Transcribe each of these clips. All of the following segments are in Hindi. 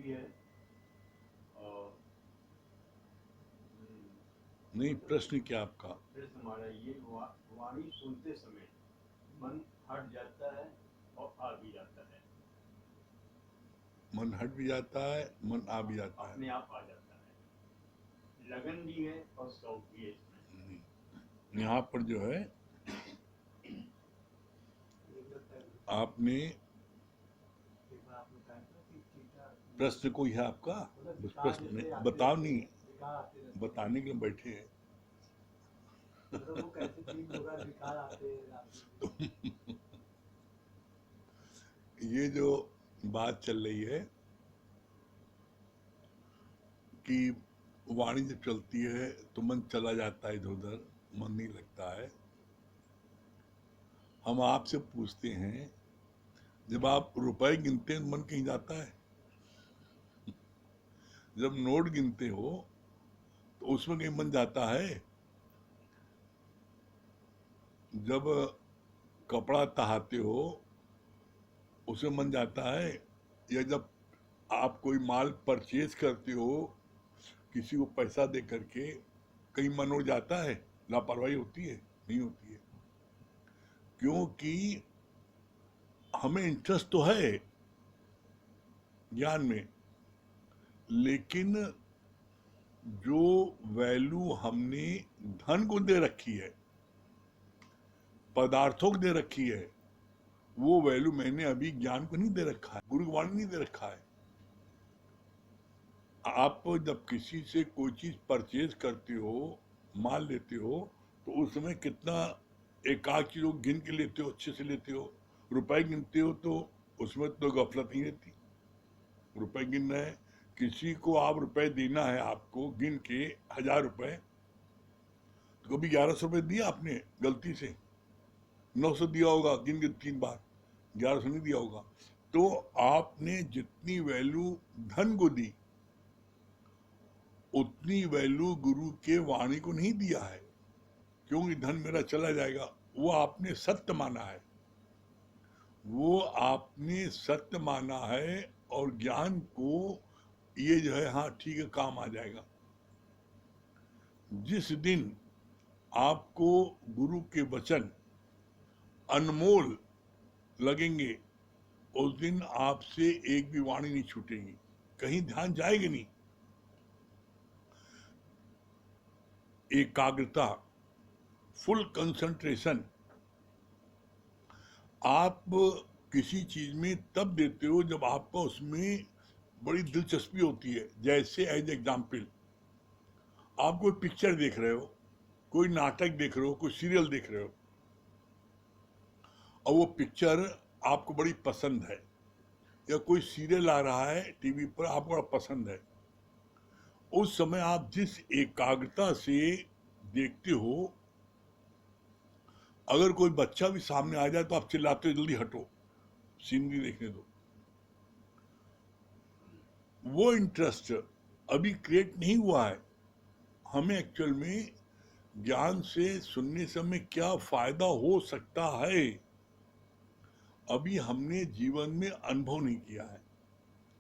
भी है और नहीं, प्रश्न क्या आपका? प्रश्न हमारा ये वाणी सुनते समय मन हट जाता है और आ भी जाता है, मन हट भी जाता है, मन आ भी जाता है। अपने आप आ जाता है, लगन भी है और शौक भी है इसमें। यहाँ पर जो है आपने प्रश्न कोई है आपका? बस प्रश्न नहीं, बताओ नहीं, बताने के लिए बैठे हैं। तो ये जो बात चल रही है कि वाणी जब चलती है तो मन चला जाता है इधर उधर, मन नहीं लगता है। हम आपसे पूछते हैं, जब आप रुपए गिनते हैं मन कहीं जाता है? जब नोट गिनते हो तो उसमें कहीं मन जाता है? जब कपड़ा तहाते हो उसमें मन जाता है? या जब आप कोई माल परचेज करते हो किसी को पैसा दे करके, कहीं मन उड़ जाता है? लापरवाही होती है? नहीं होती है। क्योंकि हमें इंटरेस्ट तो है ज्ञान में, लेकिन जो वैल्यू हमने धन को दे रखी है, पदार्थों को दे रखी है, वो वैल्यू मैंने अभी ज्ञान को नहीं दे रखा है, गुरु वाणी नहीं दे रखा है। आप जब किसी से कोई चीज परचेज करते हो, माल लेते हो, तो उस समय कितना एक आध चीजों गिन के लेते हो, अच्छे से लेते हो। रुपए गिनते हो तो उसमें तो गफलत नहीं रहती। रुपए गिनना है, किसी को आप रुपए देना है, आपको गिन के 1000 रुपए, तो कभी 1100 रुपए दिया आपने गलती से? 900 दिया होगा गिन के 3 बार, 1100 नहीं दिया होगा। तो आपने जितनी वैल्यू धन को दी, उतनी वैल्यू गुरु के वाणी को नहीं दिया है, क्योंकि धन मेरा चला जाएगा। वो आपने सत्य माना है, वो आपने सत्य माना है, और ज्ञान को ये जो है, हाँ ठीक है काम आ जाएगा। जिस दिन आपको गुरु के वचन अनमोल लगेंगे, उस दिन आपसे एक भी वाणी नहीं छूटेगी, कहीं ध्यान जाएगी नहीं। एकाग्रता, फुल कंसंट्रेशन आप किसी चीज में तब देते हो जब आपको उसमें बड़ी दिलचस्पी होती है। जैसे एज एग्जाम्पल, आप कोई पिक्चर देख रहे हो, कोई नाटक देख रहे हो, कोई सीरियल देख रहे हो, और वो पिक्चर आपको बड़ी पसंद है, या कोई सीरियल आ रहा है टीवी पर आपको बड़ा पसंद है, उस समय आप जिस एकाग्रता से देखते हो, अगर कोई बच्चा भी सामने आ जाए तो आप चिल्लाते हो जल्दी हटो, सीनरी देखने दो। वो इंटरेस्ट अभी क्रिएट नहीं हुआ है। हमें एक्चुअल में ज्ञान से सुनने से हमें क्या फायदा हो सकता है, अभी हमने जीवन में अनुभव नहीं किया है।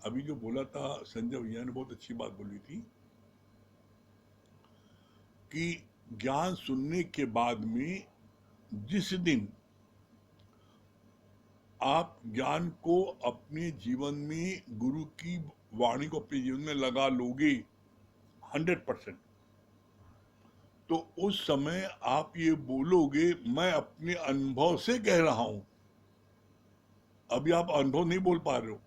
अभी जो बोला था संजय भैया ने, बहुत अच्छी बात बोली थी कि ज्ञान सुनने के बाद में जिस दिन आप ज्ञान को अपने जीवन में, गुरु की वाणी को अपने जीवन में लगा लोगे 100%, तो उस समय आप ये बोलोगे, मैं अपने अनुभव से कह रहा हूं। अभी आप अनुभव नहीं बोल पा रहे हो।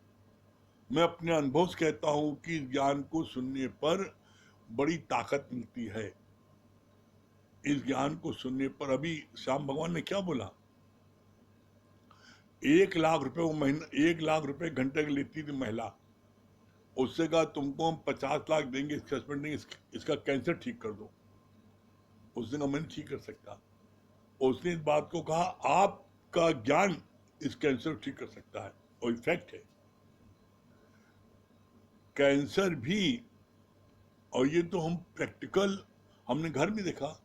मैं अपने अनुभव से कहता हूं कि ज्ञान को सुनने पर बड़ी ताकत मिलती है। इस ज्ञान को सुनने पर, अभी श्याम भगवान ने क्या बोला, 1 लाख रुपए वो महीना, 1 लाख रुपए घंटे की लेती थी महिला, उससे कहा तुमको हम 50 लाख देंगे, इसका हस्बैंड देंगे, इसका कैंसर ठीक कर दो। उसने कहा मैं नहीं ठीक कर सकता। उसने इस बात को कहा, आपका ज्ञान इस कैंसर को ठीक कर सकता है, और इफेक्ट है कैंसर भी। और ये तो हम प्रैक्टिकल हमने घर में देखा,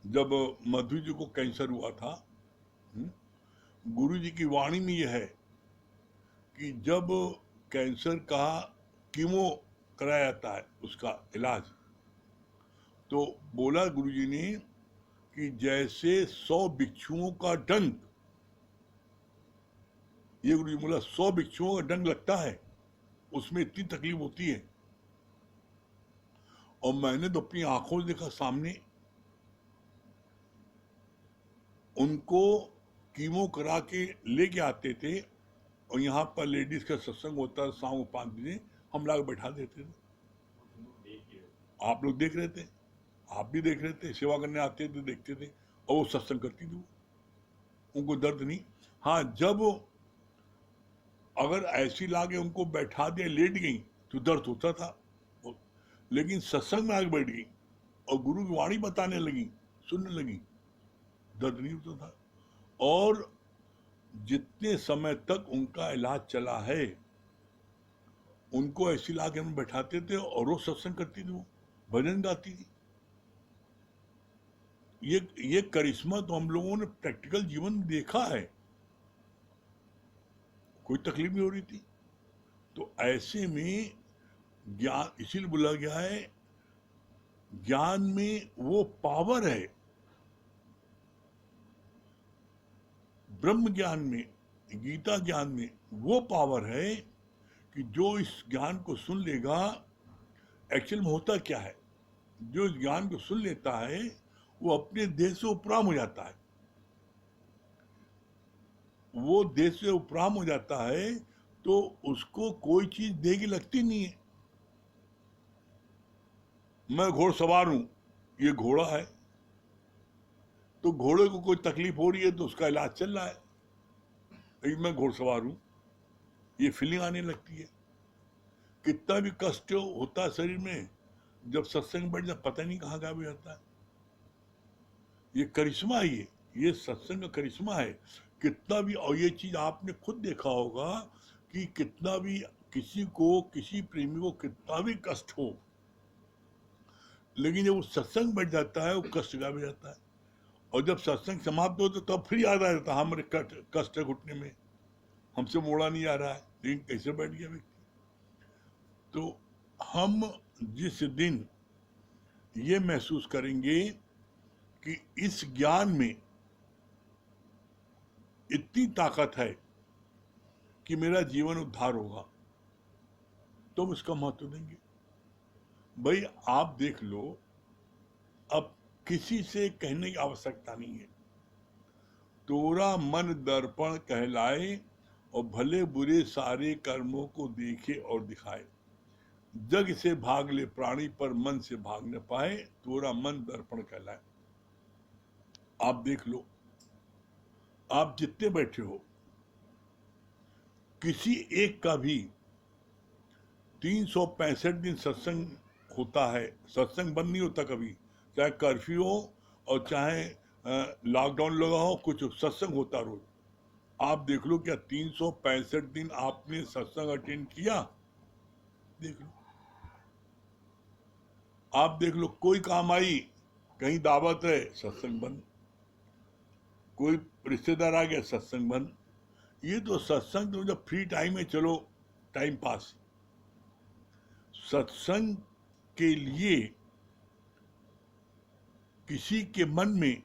जब मधु जी को कैंसर हुआ था, गुरु जी की वाणी में यह है कि जब कैंसर का कीमो कराया जाता है, उसका इलाज। तो बोला गुरुजी ने कि जैसे 100 भिक्षुओं का डंक, ये गुरुजी बोला 100 भिक्षुओं का डंक लगता है, उसमें इतनी तकलीफ होती है। और मैंने तो अपनी आंखों से देखा सामने, उनको कीमो करा के लेके आते थे और यहाँ पर लेडीज का सत्संग होता है शाम को 5 बजे, हम ला बैठा देते थे। आप लोग देख रहे थे, आप भी देख रहे थे, सेवा करने आते थे, देखते थे, और वो सत्संग करती थी, उनको दर्द नहीं। हाँ, जब अगर ऐसी लाके उनको बैठा दिया, लेट गई, तो दर्द होता था, लेकिन सत्संग में आगे बैठ गई और गुरु की वाणी बताने लगी, सुनने लगी, दर्द नहीं होता था। और जितने समय तक उनका इलाज चला है, उनको ऐसी लाके हम बैठाते थे और रोज सत्संग करती थी, वो भजन गाती थी। ये करिश्मा तो हम लोगों ने प्रैक्टिकल जीवन में देखा है, कोई तकलीफ नहीं हो रही थी। तो ऐसे में ज्ञान, इसीलिए बोला गया है ज्ञान में वो पावर है, ब्रह्म ज्ञान में, गीता ज्ञान में वो पावर है कि जो इस ज्ञान को सुन लेगा, एक्चुअल में होता क्या है, जो इस ज्ञान को सुन लेता है वो अपने देह से उपराम हो जाता है। वो देह से उपराम हो जाता है तो उसको कोई चीज देह की लगती नहीं है। मैं घोड़सवार हूं, ये घोड़ा है, तो घोड़े को कोई तकलीफ हो रही है तो उसका इलाज चल रहा है, लेकिन मैं घोड़सवार हूं, ये फीलिंग आने लगती है। कितना भी कष्ट होता है शरीर में, जब सत्संग बैठ जाए पता नहीं कहाँ गायब हो जाता है। ये करिश्मा है, ये सत्संग का करिश्मा है। कितना भी, और ये चीज आपने खुद देखा होगा कि कितना भी किसी को, किसी प्रेमी को कितना भी कष्ट हो, लेकिन जब वो सत्संग बैठ जाता है वो कष्ट गायब हो जाता है। और जब सत्संग समाप्त हो तो तब फिर याद आ जाता है, हमारे कष्ट है घुटने में, हमसे मोड़ा नहीं आ रहा है, लेकिन कैसे बैठ गया व्यक्ति। तो हम जिस दिन ये महसूस करेंगे कि इस ज्ञान में इतनी ताकत है कि मेरा जीवन उद्धार होगा, तो हम इसका महत्व देंगे। भाई आप देख लो, अब किसी से कहने की आवश्यकता नहीं है, तोरा मन दर्पण कहलाए और भले बुरे सारे कर्मों को देखे और दिखाए, जग से भाग ले प्राणी पर मन से भाग न पाए, तोरा मन दर्पण कहलाए। आप देख लो, आप जितने बैठे हो, किसी एक का भी 365 दिन सत्संग होता है, सत्संग बंद नहीं होता कभी, चाहे कर्फ्यू हो और चाहे लॉकडाउन लगा हो, कुछ सत्संग होता रोज। आप देख लो, क्या 365 दिन आपने सत्संग अटेंड किया? देख लो, आप देख लो, कोई काम आई, कहीं दावत है, सत्संग बंद, कोई रिश्तेदार आ गया, सत्संग बंद। ये तो सत्संग तो जब फ्री टाइम है, चलो टाइम पास। सत्संग के लिए किसी के मन में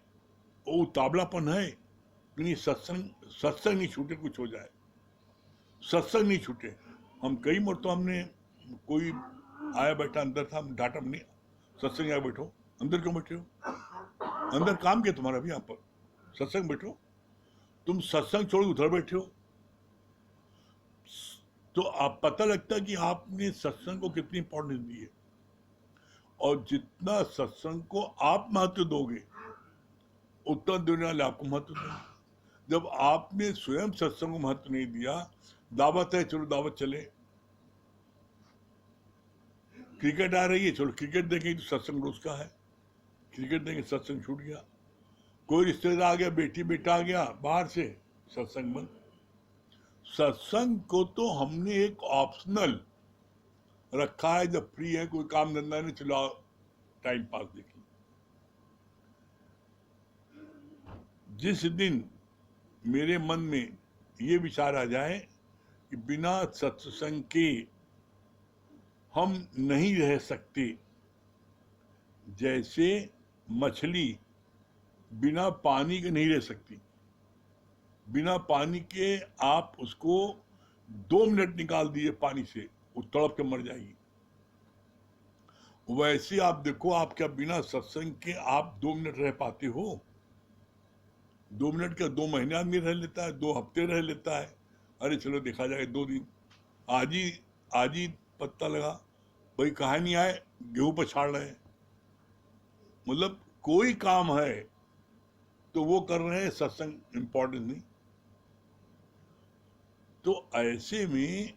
वो उतावलापन है कि नहीं, सत्संग नहीं छूटे, कुछ हो जाए, सत्संग नहीं छूटे। हम कई मरतबा हमने, कोई आया बैठा अंदर था, हम डांटा नहीं, सत्संग आया बैठो, अंदर क्यों बैठे हो, अंदर काम किया तुम्हारा भी, यहाँ पर सत्संग बैठो, तुम सत्संग छोड़ उधर बैठे हो। तो आप पता लगता है कि आपने सत्संग को कितनी इंपॉर्टेंस दी है। और जितना सत्संग को आप महत्व दोगे, उतना देने वाले आपको महत्व देंगे। जब आपने स्वयं सत्संग को महत्व नहीं दिया, दावत है, चलो दावत चले, क्रिकेट आ रही है, चलो क्रिकेट देखेंगे, तो सत्संग रोज का है, क्रिकेट देखेंगे, सत्संग छूट गया। कोई रिश्तेदार आ गया, बेटी बेटा आ गया बाहर से, सत्संग बंद। सत्संग को तो हमने एक ऑप्शनल रखा है, जब फ्री है, कोई काम धंधा नहीं, चलो टाइम पास देखिए। जिस दिन मेरे मन में ये विचार आ जाए कि बिना सत्संग के हम नहीं रह सकते। जैसे मछली बिना पानी के नहीं रह सकती, बिना पानी के आप उसको 2 मिनट निकाल दिए पानी से, वो तड़प के मर जाएगी। वैसे आप देखो, आप क्या बिना सत्संग के आप 2 मिनट रह पाते हो? 2 मिनट का 2 महीने आदमी रह लेता है, 2 हफ्ते रह लेता है। अरे चलो देखा जाए 2 दिन, आज ही पत्ता लगा, भाई कहा नहीं आए, गेहूं पछाड़ रहे हैं। मतलब कोई काम है तो वो कर रहे हैं, सत्संग इंपॉर्टेंट नहीं। तो ऐसे में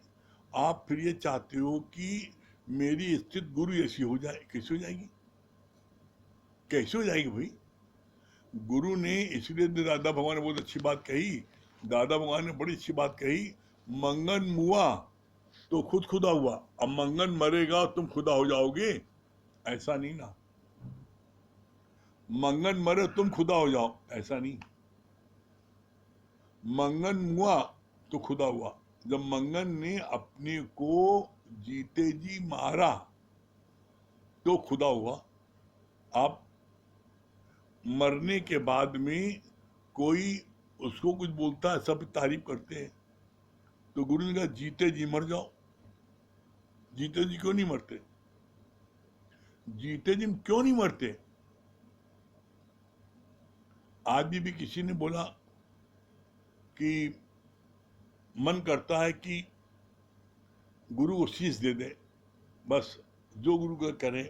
आप फिर ये चाहते हो कि मेरी स्थिति गुरु ऐसी हो जाए, कैसे हो जाएगी? कैसे हो जाएगी भाई? गुरु ने, इसलिए तो दादा भगवान ने बहुत अच्छी बात कही, दादा भगवान ने बड़ी अच्छी बात कही, मंगन मुआ तो खुद खुदा हुआ, अब मंगन मरेगा तुम खुदा हो जाओगे, ऐसा नहीं ना। मंगन मरे तुम खुदा हो जाओ, ऐसा नहीं। मंगन मुआ तो खुदा हुआ। जब मंगन ने अपने को जीते जी मारा तो खुदा हुआ। आप मरने के बाद में कोई उसको कुछ बोलता है, सब तारीफ करते हैं, तो गुरु ने कहा जीते जी मर जाओ। जीते जी क्यों नहीं मरते? जीते जी क्यों नहीं मरते? आज भी किसी ने बोला कि मन करता है कि गुरु को शीश दे दे, बस जो गुरु का करे।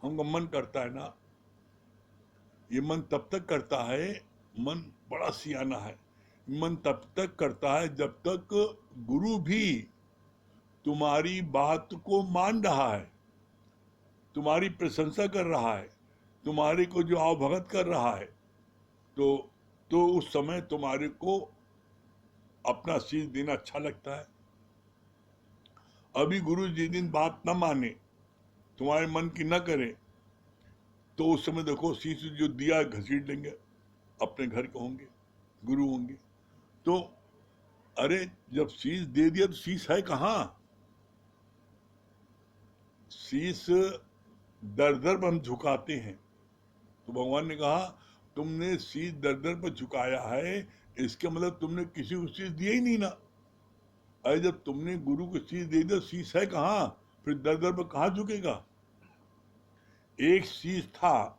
हमको मन करता है ना, ये मन तब तक करता है, मन बड़ा सियाना है, मन तब तक करता है जब तक गुरु भी तुम्हारी बात को मान रहा है, तुम्हारी प्रशंसा कर रहा है, तुम्हारे को जो आवभगत कर रहा है, तो उस समय तुम्हारे को अपना शीश देना अच्छा लगता है। अभी गुरु जिस दिन बात न माने, तुम्हारे मन की न करे, तो उस समय देखो शीश जो दिया घसीट लेंगे, अपने घर के होंगे, गुरु होंगे। तो अरे जब शीश दे दिया तो शीश है कहाँ? शीश दर दर पर हम झुकाते हैं, तो भगवान ने कहा तुमने शीश दर दर पर झुकाया है, इसके मतलब तुमने किसी को शीश दिया ही नहीं ना। अरे जब तुमने गुरु को शीश दे दिया, शीश है कहाँ? फिर दर दर पर कहाँ झुकेगा? एक शीश था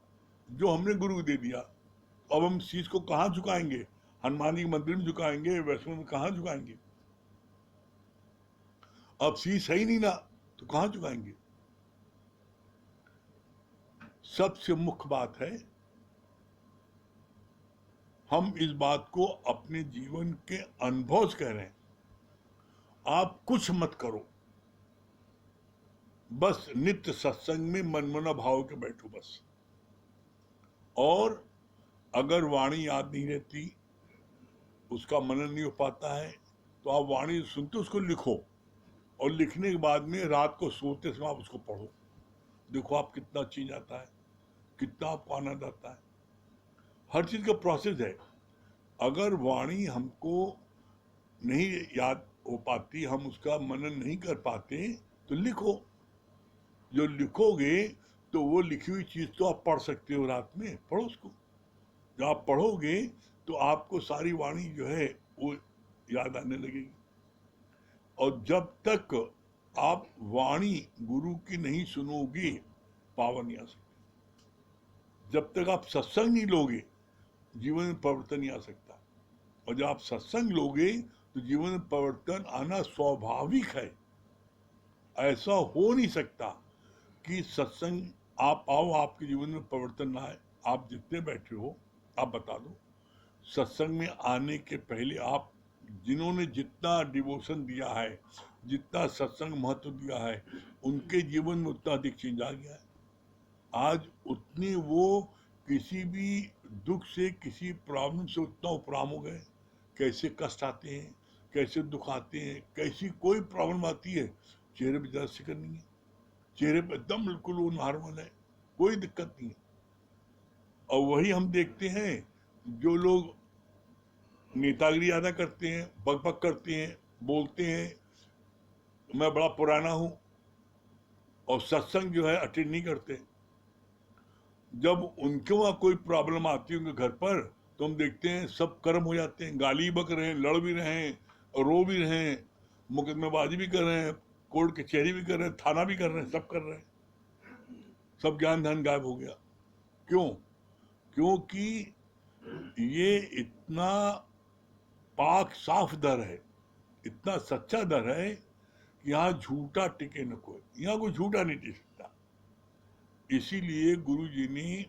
जो हमने गुरु को दे दिया, अब हम शीश को कहाँ झुकाएंगे? हनुमान जी के मंदिर में झुकाएंगे, वैष्णो में कहाँ झुकाएंगे? अब शीश है ही नहीं ना, तो कहाँ झुकाएंगे? सबसे मुख्य बात है, हम इस बात को अपने जीवन के अनुभव से कह रहे हैं। आप कुछ मत करो, बस नित्य सत्संग में मनमना भाव के बैठो बस। और अगर वाणी याद नहीं रहती, उसका मनन नहीं हो पाता है, तो आप वाणी सुनते उसको लिखो, और लिखने के बाद में रात को सोते समय आप उसको पढ़ो। देखो आप कितना चीज आता है, कितना आपको आनंद आता है। हर चीज का प्रोसेस है। अगर वाणी हमको नहीं याद हो पाती, हम उसका मनन नहीं कर पाते, तो लिखो। जो लिखोगे तो वो लिखी हुई चीज तो आप पढ़ सकते हो, रात में पढ़ो उसको। जब आप पढ़ोगे तो आपको सारी वाणी जो है वो याद आने लगेगी। और जब तक आप वाणी गुरु की नहीं सुनोगे, पावर नहीं आ सकती। जब तक आप सत्संग नहीं लोगे, जीवन में परिवर्तन नहीं आ सकता। और जब आप सत्संग लोगे तो जीवन में परिवर्तन आना स्वाभाविक है। ऐसा हो नहीं सकता कि सत्संग आप आओ, आपके जीवन में परिवर्तन ना आए। आप जितने बैठे हो, आप बता दो, सत्संग में आने के पहले आप जिन्होंने जितना डिवोशन दिया है, जितना सत्संग महत्व दिया है, उनके जीवन में उतना अधिक चेंज आ गया है। आज उतने वो किसी भी दुख से, किसी प्रॉब्लम से उतना उपराम हो गए। कैसे कष्ट आते हैं, कैसे दुख आते हैं, कैसी कोई प्रॉब्लम आती है, चेहरे पर ज़्यादा शिकन नहीं है, चेहरे पर एकदम बिल्कुल वो नॉर्मल है, कोई दिक्कत नहीं है। और वही हम देखते हैं जो लोग नेतागिरी ज़्यादा करते हैं, बकबक करते हैं, बोलते हैं मैं बड़ा पुराना हूँ, और सत्संग जो है अटेंड नहीं करते। जब उनके वहां कोई प्रॉब्लम आती है उनके घर पर, तो हम देखते हैं सब कर्म हो जाते हैं, गाली बक रहे हैं, लड़ भी रहे हैं, रो भी रहे हैं, मुकदमेबाजी भी कर रहे हैं, कोर्ट कचहरी भी कर रहे हैं, थाना भी कर रहे हैं, सब कर रहे हैं, सब ज्ञान ध्यान गायब हो गया। क्यों? क्योंकि ये इतना पाक साफ दर है, इतना सच्चा दर है कि यहाँ झूठा टिके न कोई, यहाँ कोई झूठा नहीं टिक सकता। इसीलिए गुरु जी ने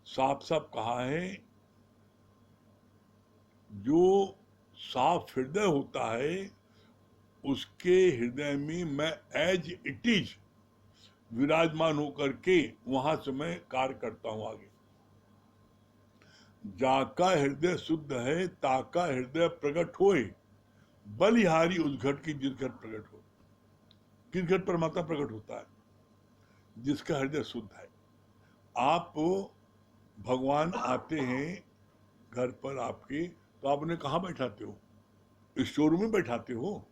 साफ साफ कहा है, जो साफ हृदय होता है उसके हृदय में मैं एज इट इज विराजमान होकर के वहां से मैं कार्य करता हूं आगे। जाका हृदय शुद्ध है ताका हृदय प्रकट होए, बलिहारी उस घट की जिस घट प्रकट हो। किस घट परमात्मा प्रकट होता है? जिसका हृदय शुद्ध है। आप भगवान आते हैं घर पर आपके, तो आप उन्हें कहाँ बैठाते हो? स्टोर रूम में बैठाते हो।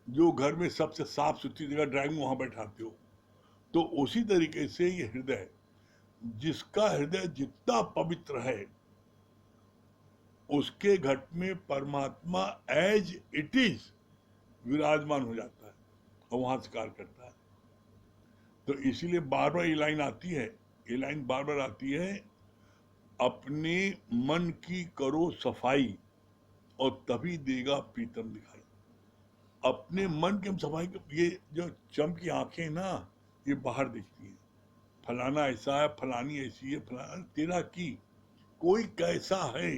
जो घर में सबसे साफ सुथरी जगह ड्राइंग वहां बैठाते हो। तो उसी तरीके से ये हृदय, जिसका हृदय जितना पवित्र है उसके घट में परमात्मा एज इट इज विराजमान हो जाता है और वहां से कार्य करता है। तो इसीलिए बार बार ये लाइन आती है, ये लाइन बार बार आती है, अपने मन की करो सफाई और तभी देगा प्रीतम दिखाई। अपने मन की हम सफाई, ये जो चमकी आंखें ना, ये बाहर दिखती हैं, फलाना ऐसा है, फलानी ऐसी है, फलाना तेरा की, कोई कैसा है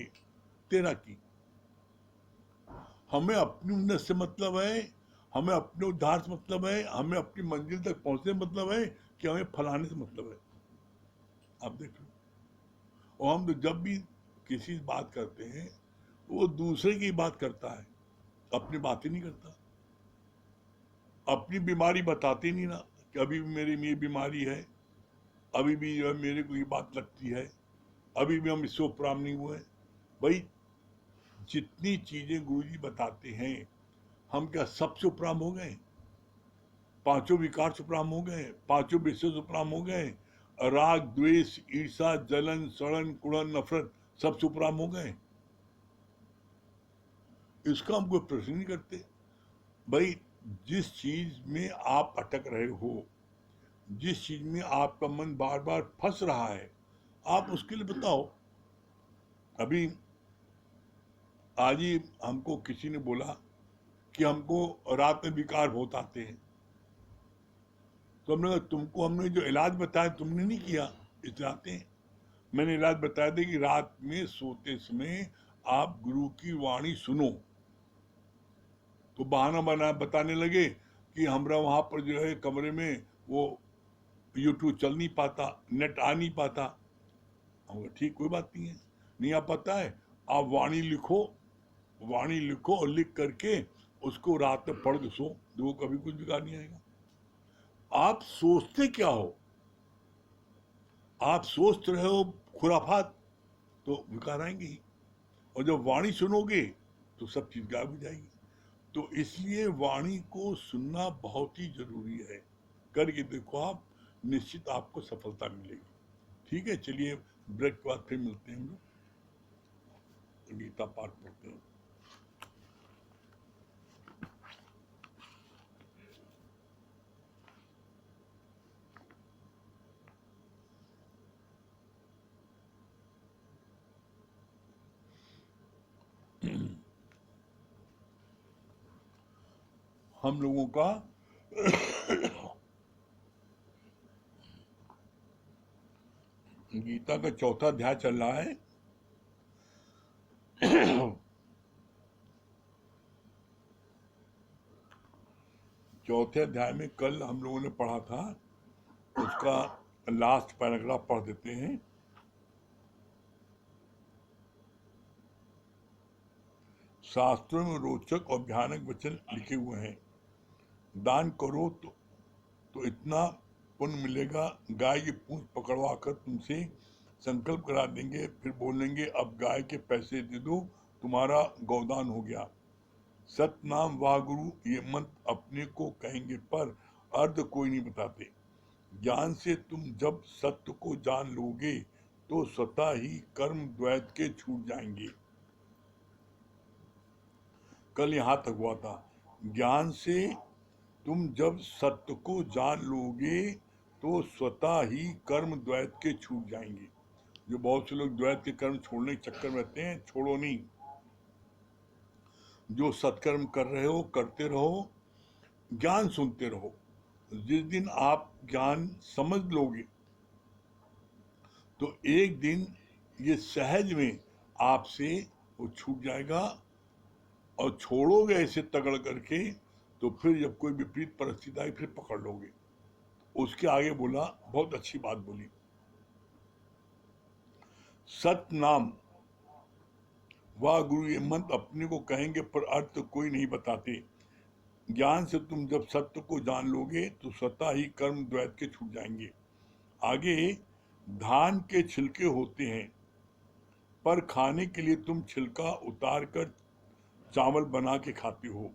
तेरा की। हमें अपनी उन्नत से मतलब है, हमें अपने उद्धार से मतलब है, हमें अपनी मंजिल तक पहुंचने से मतलब है, कि हमें फलाने से मतलब है। आप देख लो। और हम तो जब भी किसी से बात करते हैं वो दूसरे की बात करता है, अपनी बात ही नहीं करता। अपनी बीमारी बताते नहीं ना, कि अभी भी मेरी ये बीमारी है, अभी भी जो है मेरे को ये बात लगती है, अभी भी हम इससे उपराम नहीं हुए। भाई जितनी चीजें गुरुजी बताते हैं, हम क्या सबसे उपराम हो गए? पांचों विकार से उपराम हो गए, पांचों विषयों से उपराम हो गए, राग द्वेष ईर्षा जलन सड़न कुड़न नफरत सबसे उपराम हो गए? इसका हम कोई प्रश्न नहीं करते। भाई जिस चीज में आप अटक रहे हो, जिस चीज में आपका मन बार बार फंस रहा है, आप उसके लिए बताओ। अभी आज ही हमको किसी ने बोला कि हमको रात में विकार बहुत आते हैं। तो हमने कहा तुमको हमने जो इलाज बताया तुमने नहीं किया, इसलिए आते हैं। मैंने इलाज बताया था कि रात में सोते समय आप गुरु की वाणी सुनो। तो बहाना बना बताने लगे कि हमरा वहां पर जो है कमरे में वो यूट्यूब चल नहीं पाता, नेट आ नहीं पाता। हम ठीक, कोई बात नहीं है, नहीं आ पाता है, आप वाणी लिखो, वाणी लिखो और लिख करके उसको रात में पढ़ के सो, देखो कभी कुछ बिगाड़ नहीं आएगा। आप सोचते क्या हो? आप सोच रहे हो खुराफात, तो विकार आएंगे ही। और जब वाणी सुनोगे तो सब चीज गायब हो जाएगी। तो इसलिए वाणी को सुनना बहुत ही जरूरी है। करके देखो आप, निश्चित आपको सफलता मिलेगी। ठीक है, चलिए ब्रेक के बाद फिर मिलते हैं। हम लोग गीता पाठ पढ़ते हैं। हम लोगों का गीता का चौथा अध्याय चल रहा है। चौथे अध्याय में कल हम लोगों ने पढ़ा था, उसका लास्ट पैराग्राफ पढ़ देते हैं। शास्त्रों में रोचक और भयानक वचन लिखे हुए हैं। दान करो तो इतना पुण्य मिलेगा, गाय की पूंछ पकड़वा कर तुमसे संकल्प करा देंगे, फिर बोलेंगे अब गाय के पैसे दे दो, तुम्हारा गौदान हो गया। सतनाम वाह गुरु ये मंत्र अपने को कहेंगे पर अर्थ कोई नहीं बताते। ज्ञान से तुम जब सत्य को जान लोगे तो स्वतः ही कर्म द्वैत के छूट जाएंगे। कल यहां तक हुआ था, ज्ञान से तुम जब सत्य को जान लोगे तो स्वतः ही कर्म द्वैत के छूट जाएंगे। जो बहुत से लोग द्वैत के कर्म छोड़ने के चक्कर में रहते हैं, छोड़ो नहीं। जो सत्कर्म कर रहे हो करते रहो, ज्ञान सुनते रहो। जिस दिन आप ज्ञान समझ लोगे तो एक दिन ये सहज में आपसे वो छूट जाएगा, और छोड़ोगे ऐसे तगड़ करके तो फिर जब कोई विपरीत परिस्थिति आई फिर पकड़ लोगे। उसके आगे बोला, बहुत अच्छी बात बोली, सत्य नाम वाह गुरु ये मंत्र अपने को कहेंगे पर अर्थ कोई नहीं बताते। ज्ञान से तुम जब सत्य को जान लोगे तो स्वतः ही कर्म द्वैत के छूट जाएंगे। आगे, धान के छिलके होते हैं पर खाने के लिए तुम छिलका उतार कर चावल बना के खाते हो।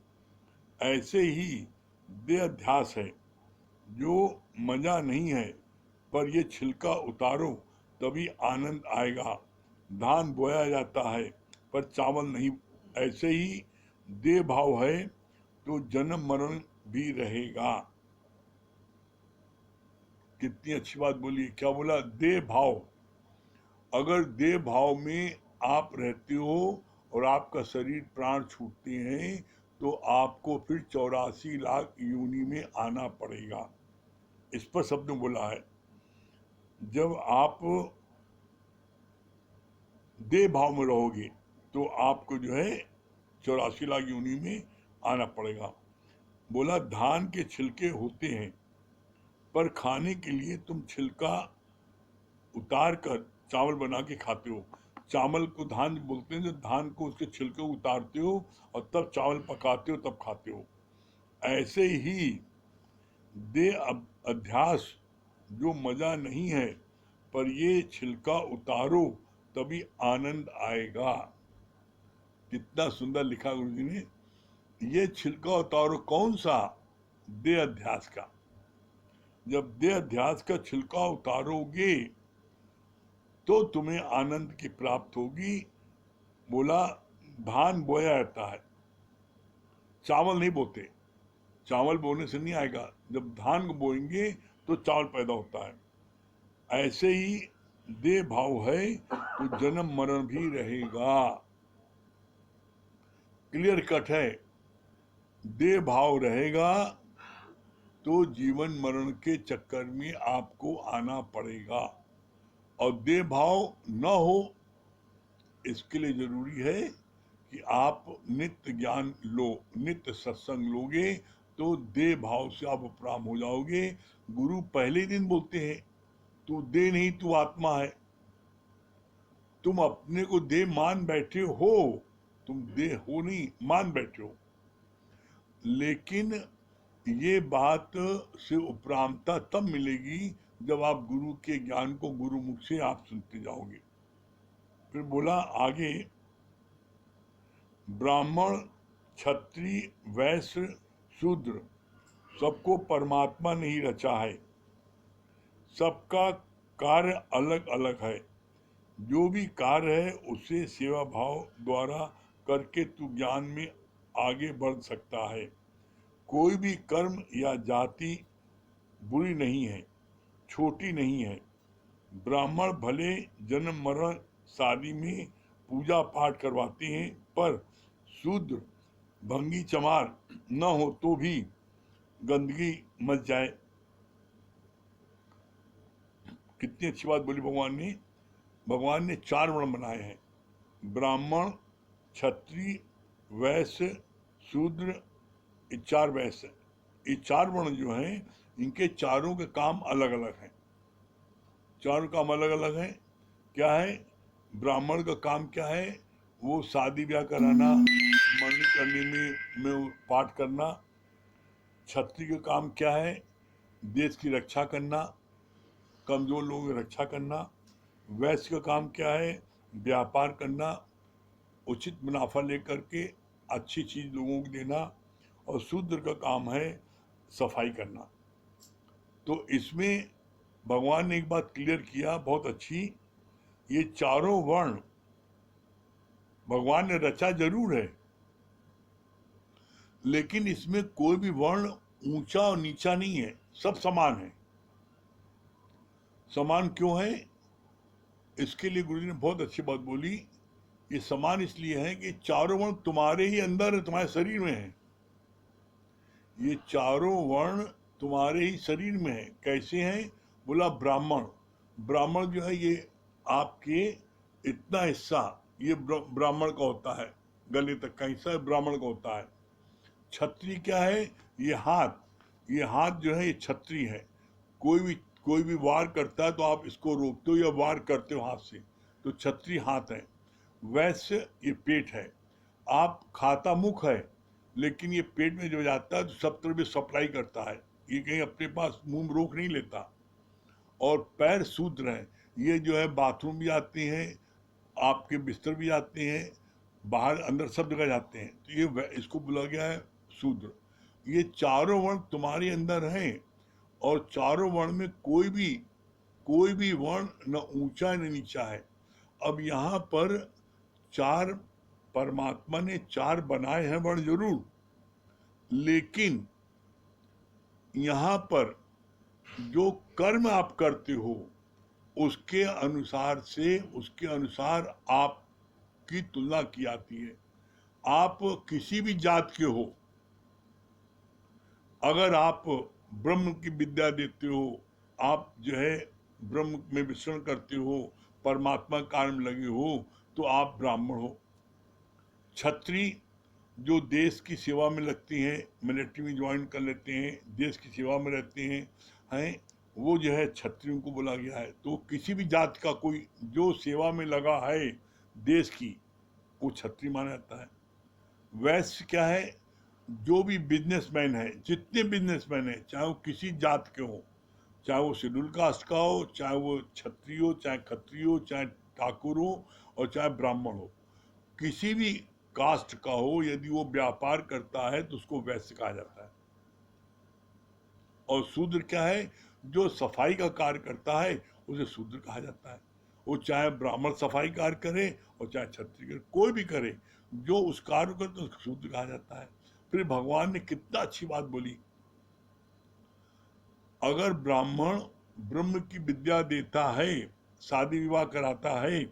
ऐसे ही देह अध्यास है, जो मजा नहीं है पर ये छिलका उतारो तभी आनंद आएगा। धान बोया जाता है पर चावल नहीं। ऐसे ही देह भाव है तो जन्म मरण भी रहेगा। कितनी अच्छी बात बोली। क्या बोला? देह भाव। अगर देह भाव में आप रहते हो और आपका शरीर प्राण छूटते हैं तो आपको फिर 84 लाख योनि में आना पड़ेगा। इस पर शब्द बोला है, जब आप देह भाव में रहोगे तो आपको जो है 84 लाख योनि में आना पड़ेगा। बोला, धान के छिलके होते हैं पर खाने के लिए तुम छिलका उतार कर चावल बना के खाते हो। चावल को धान बोलते हैं, जो धान को उसके छिलके उतारते हो और तब चावल पकाते हो तब खाते हो। ऐसे ही देह अध्यास, जो मजा नहीं है पर ये छिलका उतारो तभी आनंद आएगा। कितना सुंदर लिखा गुरु जी ने। ये छिलका उतारो कौन सा? देह अध्यास का। जब देह अध्यास का छिलका उतारोगे तो तुम्हें आनंद की प्राप्त होगी। बोला, धान बोया जाता है, चावल नहीं बोते। चावल बोने से नहीं आएगा, जब धान को बोएंगे तो चावल पैदा होता है। ऐसे ही देह भाव है तो जन्म मरण भी रहेगा। क्लियर कट है। देह भाव रहेगा तो जीवन मरण के चक्कर में आपको आना पड़ेगा, और देह भाव न हो इसके लिए जरूरी है कि आप नित्य ज्ञान लो, नित्य सत्संग लोगे तो देह भाव से आप उपराम हो जाओगे। गुरु पहले दिन बोलते हैं, तू देह नहीं तू आत्मा है। तुम अपने को देह मान बैठे हो, तुम देह हो नहीं, मान बैठे हो। लेकिन ये बात से उपरामता तब मिलेगी जब आप गुरु के ज्ञान को गुरुमुख से आप सुनते जाओगे। फिर बोला आगे, ब्राह्मण क्षत्रिय वैश्य शूद्र सबको परमात्मा ने ही रचा है। सबका कार्य अलग अलग है। जो भी कार्य है उसे सेवा भाव द्वारा करके तू ज्ञान में आगे बढ़ सकता है। कोई भी कर्म या जाति बुरी नहीं है, छोटी नहीं है। ब्राह्मण भले जन्म मरण शादी में पूजा पाठ करवाते हैं, पर शूद्र भंगी चमार न हो तो भी गंदगी मच जाए। कितनी अच्छी बात बोली भगवान ने। भगवान ने 4 वर्ण बनाए हैं, ब्राह्मण क्षत्रिय वैश्य शूद्र, ये 4 वैश्य। ये 4 वर्ण जो हैं इनके चारों के काम अलग अलग हैं। चारों काम अलग अलग हैं। क्या है? ब्राह्मण का काम क्या है? वो शादी ब्याह कराना, मरनी करने में पाठ करना। क्षत्रिय का काम क्या है? देश की रक्षा करना, कमजोर लोगों की रक्षा करना। वैश्य का काम क्या है? व्यापार करना, उचित मुनाफा लेकर के अच्छी चीज लोगों को देना। और शूद्र का काम है सफाई करना। तो इसमें भगवान ने एक बात क्लियर किया बहुत अच्छी, ये चारों वर्ण भगवान ने रचा जरूर है, लेकिन इसमें कोई भी वर्ण ऊंचा और नीचा नहीं है, सब समान है। समान क्यों है? इसके लिए गुरु जी ने बहुत अच्छी बात बोली। ये समान इसलिए है कि चारों वर्ण तुम्हारे ही अंदर है, तुम्हारे शरीर में है। ये चारों वर्ण तुम्हारे ही शरीर में है। कैसे हैं? बोला ब्राह्मण। ब्राह्मण जो है ये आपके इतना हिस्सा ये ब्राह्मण का होता है, गले तक का हिस्सा ब्राह्मण का होता है। छत्री क्या है? ये हाथ जो है ये छत्री है। कोई भी वार करता है तो आप इसको रोकते हो या वार करते हो हाथ से, तो छत्री हाथ है। वैश्य ये पेट है। आप खाता मुख है, लेकिन ये पेट में जो जाता है तो सब तरफ सप्लाई करता है, ये कहीं अपने पास मुंह में रोक नहीं लेता। और पैर शूद्र हैं, ये जो है बाथरूम भी आते हैं, आपके बिस्तर भी आते हैं, बाहर अंदर सब जगह जाते हैं, तो ये इसको बोला गया है शूद्र। ये चारों वर्ण तुम्हारे अंदर हैं, और चारों वर्ण में कोई भी वर्ण न ऊंचा न नीचा है। अब यहाँ पर चार परमात्मा ने चार बनाए हैं वर्ण जरूर, लेकिन यहाँ पर जो कर्म आप करते हो उसके अनुसार आपकी तुलना की जाती है। आप किसी भी जात के हो, अगर आप ब्रह्म की विद्या देते हो, आप जो है ब्रह्म में विचरण करते हो, परमात्मा कार्य में लगे हो, तो आप ब्राह्मण हो। छत्री जो देश की सेवा में लगती हैं, मिलिट्री में ज्वाइन कर लेते हैं, देश की सेवा में रहते हैं, वो जो है छत्रियों को बोला गया है। तो किसी भी जात का कोई जो सेवा में लगा है देश की, वो छत्री माना जाता है। वैश्य क्या है? जो भी बिजनेसमैन है, जितने बिजनेसमैन है, चाहे वो किसी जात के हो, चाहे वो शेड्यूल कास्ट का हो, चाहे वो क्षत्रिय हो, चाहे खत्रिय हो, चाहे ठाकुर हो, और चाहे ब्राह्मण हो, किसी भी कास्ट का हो, यदि वो व्यापार करता है तो उसको वैश्य कहा जाता है। और शूद्र क्या है? जो सफाई का कार्य करता है उसे शूद्र कहा जाता है। वो चाहे ब्राह्मण सफाई कार्य करे और चाहे क्षत्रिय करे, कोई भी करे, जो उस कार्य को तो उसको शूद्र कहा जाता है। फिर भगवान ने कितना अच्छी बात बोली, अगर ब्राह्मण ब्रह्म की विद्या देता है, शादी विवाह कराता है,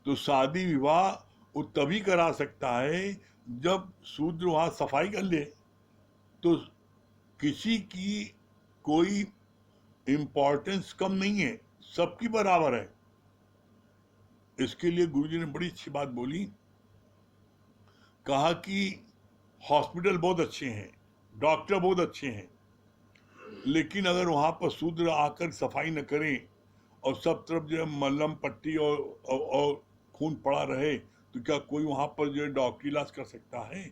तो शादी विवाह वो तभी करा सकता है जब शूद्र वहां सफाई कर ले। तो किसी की कोई इंपॉर्टेंस कम नहीं है, सबकी बराबर है। इसके लिए गुरुजी ने बड़ी अच्छी बात बोली, कहा कि हॉस्पिटल बहुत अच्छे हैं, डॉक्टर बहुत अच्छे हैं, लेकिन अगर वहां पर शूद्र आकर सफाई न करें और सब तरफ जो है मल्लम पट्टी और खून पड़ा रहे, तो क्या कोई वहां पर जो है डॉक्टरी इलाज कर सकता है?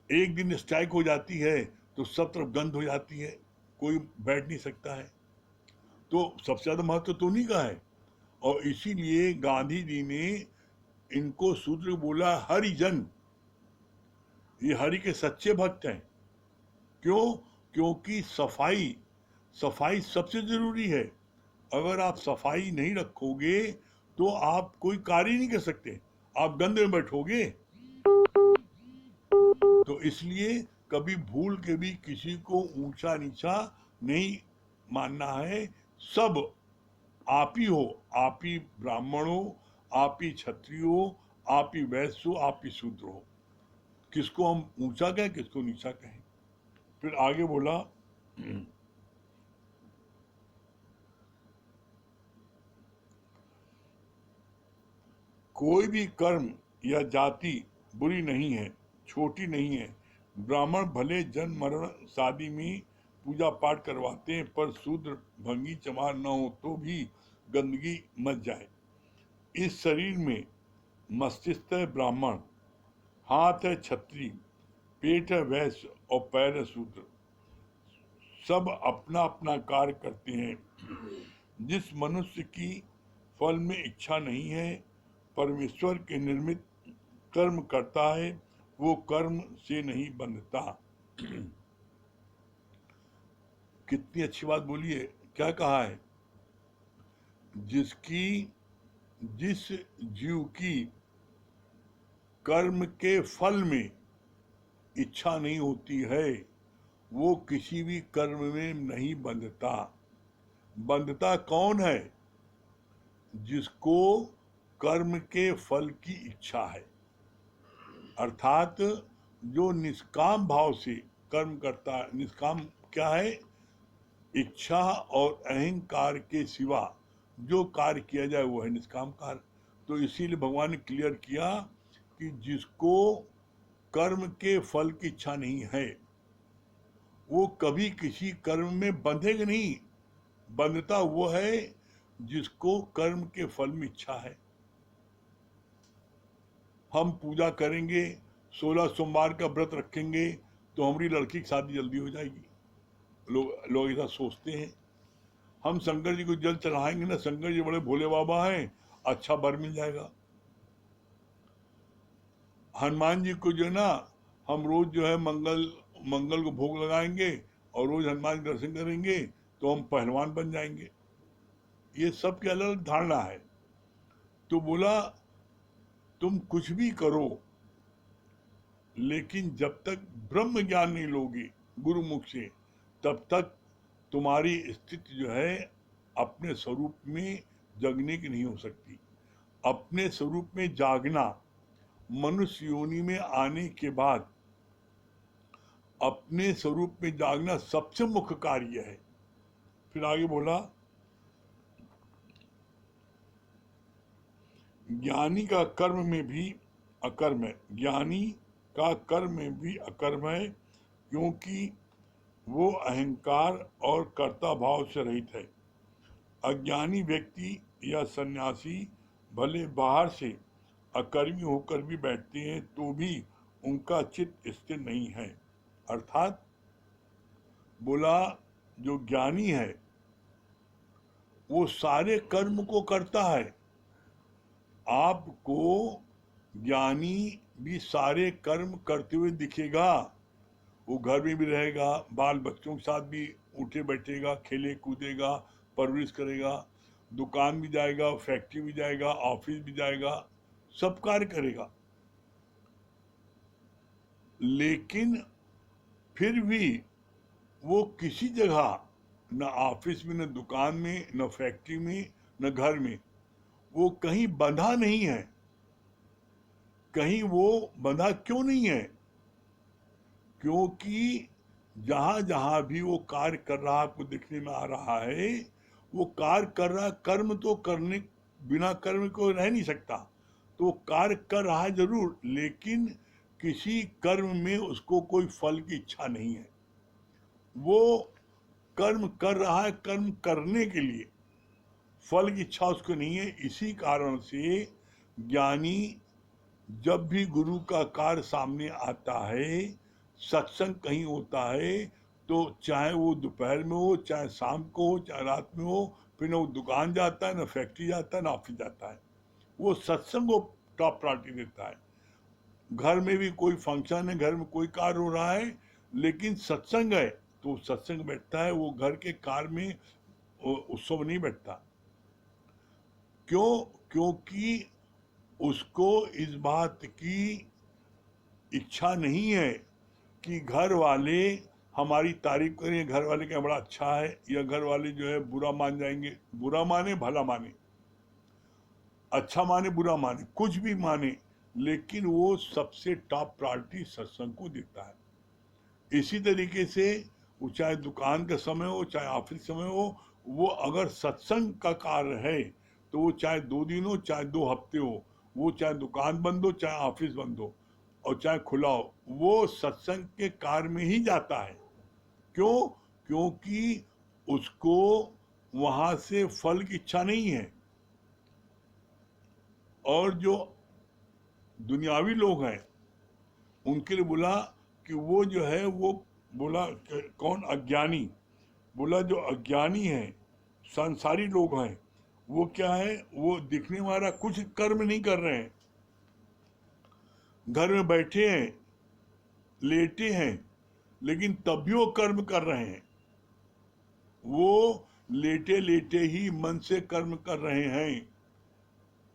एक दिन स्ट्राइक हो जाती है तो सब तरफ गंद हो जाती है, कोई बैठ नहीं सकता है। तो सबसे ज्यादा महत्व तो उन्हीं का है। और इसीलिए गांधी जी ने इनको शूद्र बोला हरिजन। ये हरि के सच्चे भक्त हैं। क्यों? क्योंकि सफाई सबसे जरूरी है। अगर आप सफाई नहीं रखोगे तो आप कोई कार्य नहीं कर सकते, आप गंदे में बैठोगे। तो इसलिए कभी भूल के भी किसी को ऊंचा नीचा नहीं मानना है। सब आप ही हो, आप ही ब्राह्मण हो, आप ही क्षत्रिय हो, आप ही वैश्य हो, आप ही शूद्र हो। किसको हम ऊंचा कहें, किसको नीचा कहें? फिर आगे बोला, कोई भी कर्म या जाति बुरी नहीं है, छोटी नहीं है। ब्राह्मण भले जन्म मरण शादी में पूजा पाठ करवाते हैं, पर शूद्र भंगी चमार न हो तो भी गंदगी मच जाए। इस शरीर में मस्तिष्क है ब्राह्मण, हाथ है क्षत्रिय, पेट है वैश्य और पैर है शूद्र। सब अपना अपना कार्य करते हैं। जिस मनुष्य की फल में इच्छा नहीं है, परमेश्वर के निर्मित कर्म करता है, वो कर्म से नहीं बंधता। कितनी अच्छी बात बोली है। क्या कहा है? जिस जीव की कर्म के फल में इच्छा नहीं होती है, वो किसी भी कर्म में नहीं बंधता। बंधता कौन है? जिसको कर्म के फल की इच्छा है, अर्थात जो निष्काम भाव से कर्म करता है। निष्काम क्या है? इच्छा और अहंकार के सिवा जो कार्य किया जाए वो है निष्काम कार्य। तो इसीलिए भगवान ने क्लियर किया कि जिसको कर्म के फल की इच्छा नहीं है, वो कभी किसी कर्म में बंधेगा नहीं। बंधता वो है जिसको कर्म के फल में इच्छा है। हम पूजा करेंगे, 16 सोमवार का व्रत रखेंगे तो हमारी लड़की की शादी जल्दी हो जाएगी, लोग ऐसा सोचते हैं। हम शंकर जी को जल चढ़ाएंगे ना, शंकर जी बड़े भोले बाबा हैं, अच्छा वर मिल जाएगा। हनुमान जी को जो है ना, हम रोज जो है मंगल को भोग लगाएंगे और रोज हनुमान के दर्शन करेंगे तो हम पहलवान बन जाएंगे। ये सब की अलग अलग धारणा है। तो बोला तुम कुछ भी करो, लेकिन जब तक ब्रह्म ज्ञान नहीं लोगे गुरुमुख से, तब तक तुम्हारी स्थिति जो है अपने स्वरूप में जगने की नहीं हो सकती। अपने स्वरूप में जागना मनुष्य योनि में आने के बाद अपने स्वरूप में जागना सबसे मुख्य कार्य है। फिर आगे बोला, ज्ञानी का कर्म में भी अकर्म है। ज्ञानी का कर्म में भी अकर्म है, क्योंकि वो अहंकार और कर्ता भाव से रहित है। अज्ञानी व्यक्ति या सन्यासी भले बाहर से अकर्मी होकर भी बैठते हैं तो भी उनका चित्त स्थिर नहीं है। अर्थात बोला जो ज्ञानी है वो सारे कर्म को करता है। आपको ज्ञानी भी सारे कर्म करते हुए दिखेगा। वो घर में भी रहेगा, बाल बच्चों के साथ भी उठे बैठेगा, खेले कूदेगा, परवरिश करेगा, दुकान भी जाएगा, फैक्ट्री भी जाएगा, ऑफिस भी जाएगा, सब कार्य करेगा। लेकिन फिर भी वो किसी जगह, न ऑफिस में, न दुकान में, न फैक्ट्री में, न घर में, वो कहीं बंधा नहीं है। कहीं वो बंधा क्यों नहीं है? क्योंकि जहां जहां भी वो कार्य कर रहा आपको दिखने में आ रहा है, वो कार्य कर रहा, कर्म तो करने बिना कर्म को रह नहीं सकता। तो कार्य कर रहा है जरूर, लेकिन किसी कर्म में उसको कोई फल की इच्छा नहीं है। वो कर्म कर रहा है कर्म करने के लिए, फल की इच्छा उसको नहीं है। इसी कारण से ज्ञानी जब भी गुरु का कार्य सामने आता है, सत्संग कहीं होता है, तो चाहे वो दोपहर में हो, चाहे शाम को हो, चाहे रात में हो, फिर न वो दुकान जाता है, न फैक्ट्री जाता है, न ऑफिस जाता है। वो सत्संग को टॉप प्रायोरिटी देता है। घर में भी कोई फंक्शन है, घर में कोई कार्य हो रहा है, लेकिन सत्संग है तो सत्संग बैठता है। वो घर के कार्य में उत्सव नहीं बैठता। क्यों? क्योंकि उसको इस बात की इच्छा नहीं है कि घर वाले हमारी तारीफ करें, घर वाले क्या बड़ा अच्छा है, या घर वाले जो है बुरा मान जाएंगे। बुरा माने भला माने, अच्छा माने बुरा माने, कुछ भी माने, लेकिन वो सबसे टॉप प्रायोरिटी सत्संग को देता है। इसी तरीके से वो चाहे दुकान का समय हो, चाहे ऑफिस समय हो, वो अगर सत्संग का कार्य है तो वो चाहे 2 दिन हो, चाहे 2 हफ्ते हो, वो चाहे दुकान बंद हो, चाहे ऑफिस बंद हो, और चाहे खुला हो, वो सत्संग के कार्य में ही जाता है। क्यों? क्योंकि उसको वहां से फल की इच्छा नहीं है। और जो दुनियावी लोग हैं उनके लिए बोला कि वो जो है, वो बोला कौन? अज्ञानी। बोला जो अज्ञानी है, संसारी लोग हैं, वो क्या है? वो दिखने वाला कुछ कर्म नहीं कर रहे हैं, घर में बैठे हैं, लेटे हैं, लेकिन तब भी वो कर्म कर रहे हैं। वो लेटे लेटे ही मन से कर्म कर रहे हैं,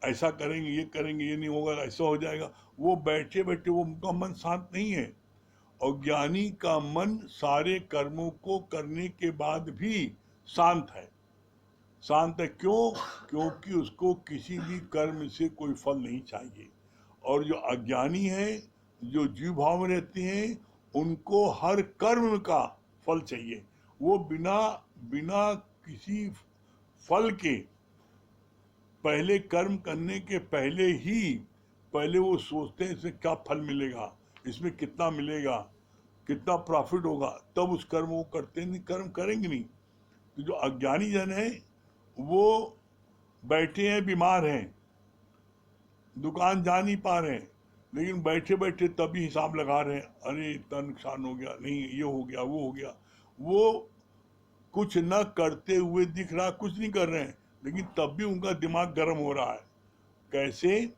ऐसा करेंगे, ये नहीं होगा, ऐसा हो जाएगा। वो बैठे बैठे वो उनका मन शांत नहीं है। और ज्ञानी का मन सारे कर्मों को करने के बाद भी शांत है। शांत है क्यों? क्योंकि उसको किसी भी कर्म से कोई फल नहीं चाहिए। और जो अज्ञानी है, जो जीव भाव में रहते हैं, उनको हर कर्म का फल चाहिए। वो बिना बिना किसी फल के, पहले कर्म करने के पहले वो सोचते हैं इसमें क्या फल मिलेगा, इसमें कितना मिलेगा, कितना प्रॉफिट होगा, तब उस कर्म को करते नहीं, कर्म करेंगे नहीं। तो जो अज्ञानी जन है वो बैठे हैं, बीमार हैं, दुकान जा नहीं पा रहे हैं, लेकिन बैठे बैठे तभी हिसाब लगा रहे हैं, अरे इतना नुकसान हो गया, नहीं ये हो गया, वो हो गया। वो कुछ न करते हुए दिख रहा, कुछ नहीं कर रहे हैं, लेकिन तब भी उनका दिमाग गर्म हो रहा है। कैसे?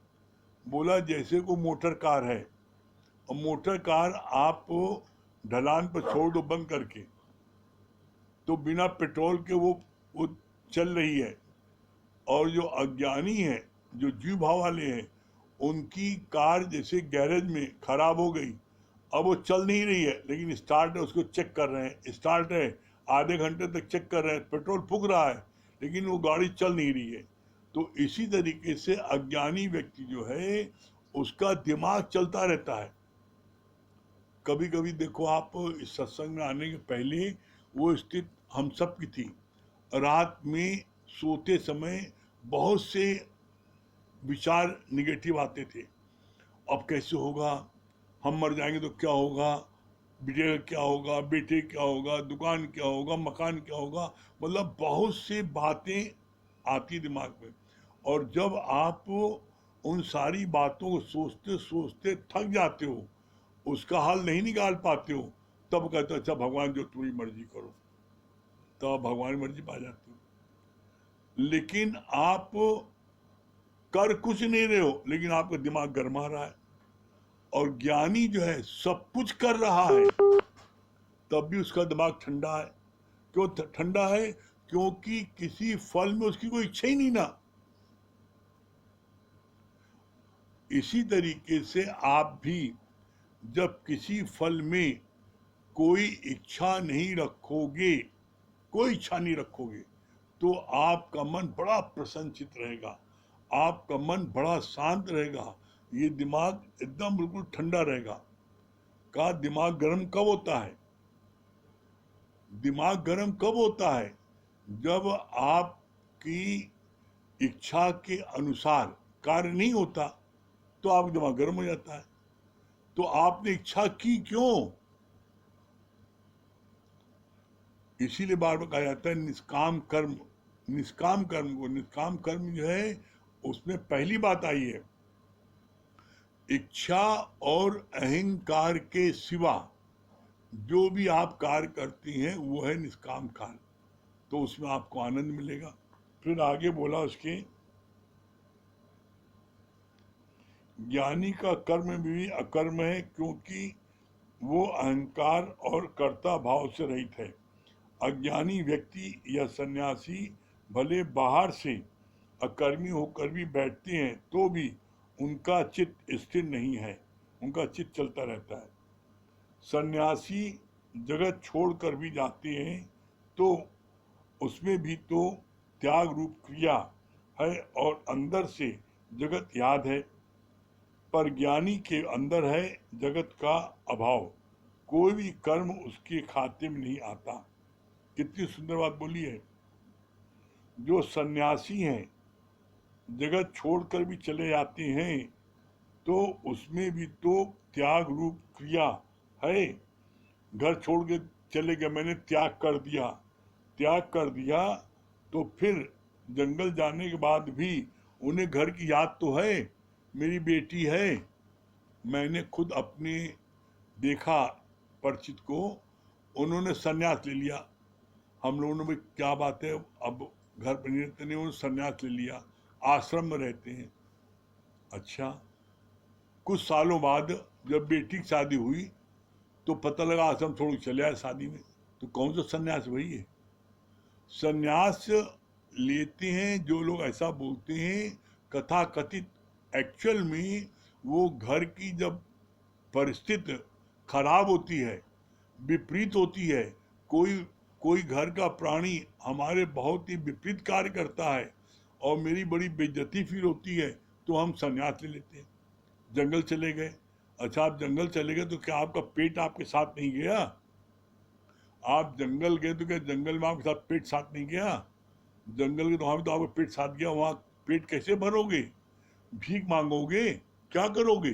बोला जैसे को मोटर कार है, और मोटर कार आप ढलान पर छोड़ दो बंद करके, तो बिना पेट्रोल के वो चल रही है। और जो अज्ञानी है, जो जीव भाव वाले हैं, उनकी कार जैसे गैरेज में खराब हो गई, अब वो चल नहीं रही है, लेकिन स्टार्ट है, उसको चेक कर रहे हैं, स्टार्ट है, आधे घंटे तक चेक कर रहे हैं, पेट्रोल फूक रहा है, लेकिन वो गाड़ी चल नहीं रही है। तो इसी तरीके से अज्ञानी व्यक्ति जो है, उसका दिमाग चलता रहता है। कभी कभी देखो आप, इस सत्संग में आने के पहले वो स्थिति हम सब की थी। रात में सोते समय बहुत से विचार निगेटिव आते थे। अब कैसे होगा, हम मर जाएंगे तो क्या होगा, बेटे क्या होगा, बेटे क्या होगा, दुकान क्या होगा, मकान क्या होगा, मतलब बहुत सी बातें आती दिमाग में। और जब आप उन सारी बातों को सोचते सोचते थक जाते हो, उसका हल नहीं निकाल पाते हो, तब कहते हो अच्छा भगवान जो तुम्हारी मर्जी करो, तब भगवान मर्जी पा जाते हो। लेकिन आप कर कुछ नहीं रहे हो, लेकिन आपका दिमाग गरमा रहा है। और ज्ञानी जो है सब कुछ कर रहा है, तब भी उसका दिमाग ठंडा है। क्यों ठंडा है? क्योंकि किसी फल में उसकी कोई इच्छा ही नहीं ना। इसी तरीके से आप भी जब किसी फल में कोई इच्छा नहीं रखोगे, कोई इच्छा नहीं रखोगे, तो आपका मन बड़ा प्रसन्नचित रहेगा, आपका मन बड़ा शांत रहेगा, ये दिमाग एकदम बिल्कुल ठंडा रहेगा। का दिमाग गर्म कब होता है? दिमाग गर्म कब होता है? जब आपकी इच्छा के अनुसार कार्य नहीं होता, तो आपका दिमाग गर्म हो जाता है। तो आपने इच्छा की क्यों? इसीलिए बार बार कहा जाता है निष्काम कर्म, निष्काम कर्म को, निष्काम कर्म जो है उसमें पहली बात आई है, इच्छा और अहंकार के सिवा जो भी आप कार्य करती हैं वो है निष्काम कार्य, तो उसमें आपको आनंद मिलेगा। फिर आगे बोला उसके, ज्ञानी का कर्म भी अकर्म है, क्योंकि वो अहंकार और कर्ता भाव से रहित है। अज्ञानी व्यक्ति या सन्यासी भले बाहर से अकर्मी होकर भी बैठते हैं, तो भी उनका चित्त स्थिर नहीं है, उनका चित्त चलता रहता है। सन्यासी जगत छोड़कर भी जाते हैं, तो उसमें भी तो त्याग रूप क्रिया है और अंदर से जगत याद है। पर ज्ञानी के अंदर है जगत का अभाव, कोई भी कर्म उसके खाते में नहीं आता। कितनी सुंदर बात बोली है। जो सन्यासी हैं, जगत छोड़कर भी चले जाते हैं, तो उसमें भी तो त्याग रूप क्रिया है। घर छोड़ के चले गए, मैंने त्याग कर दिया, त्याग कर दिया, तो फिर जंगल जाने के बाद भी उन्हें घर की याद तो है, मेरी बेटी है। मैंने खुद अपने देखा परिचित को, उन्होंने संन्यास ले लिया। हम लोगों ने भी क्या बात है, अब घर पर नहीं रहते, नहीं, उन्होंने संन्यास ले लिया, आश्रम में रहते हैं। अच्छा, कुछ सालों बाद जब बेटी की शादी हुई तो पता लगा आश्रम छोड़ के चले आए शादी में, तो कौन सा संन्यास वही है। संन्यास लेते हैं जो लोग ऐसा बोलते हैं, कथा कथित एक्चुअल में वो घर की जब परिस्थिति खराब होती है, विपरीत होती है, कोई कोई घर का प्राणी हमारे बहुत ही विपरीत कार्य करता है और मेरी बड़ी बेइज्जती फील होती है, तो हम संन्यास ले लेते हैं। जंगल चले गए, अच्छा आप जंगल चले गए तो क्या आपका पेट आपके साथ नहीं गया? आप जंगल गए तो क्या जंगल में आपके साथ पेट साथ नहीं गया? जंगल के तो वहां भी तो आपका पेट साथ गया, वहां पेट कैसे भरोगे? भीख मांगोगे? क्या करोगे?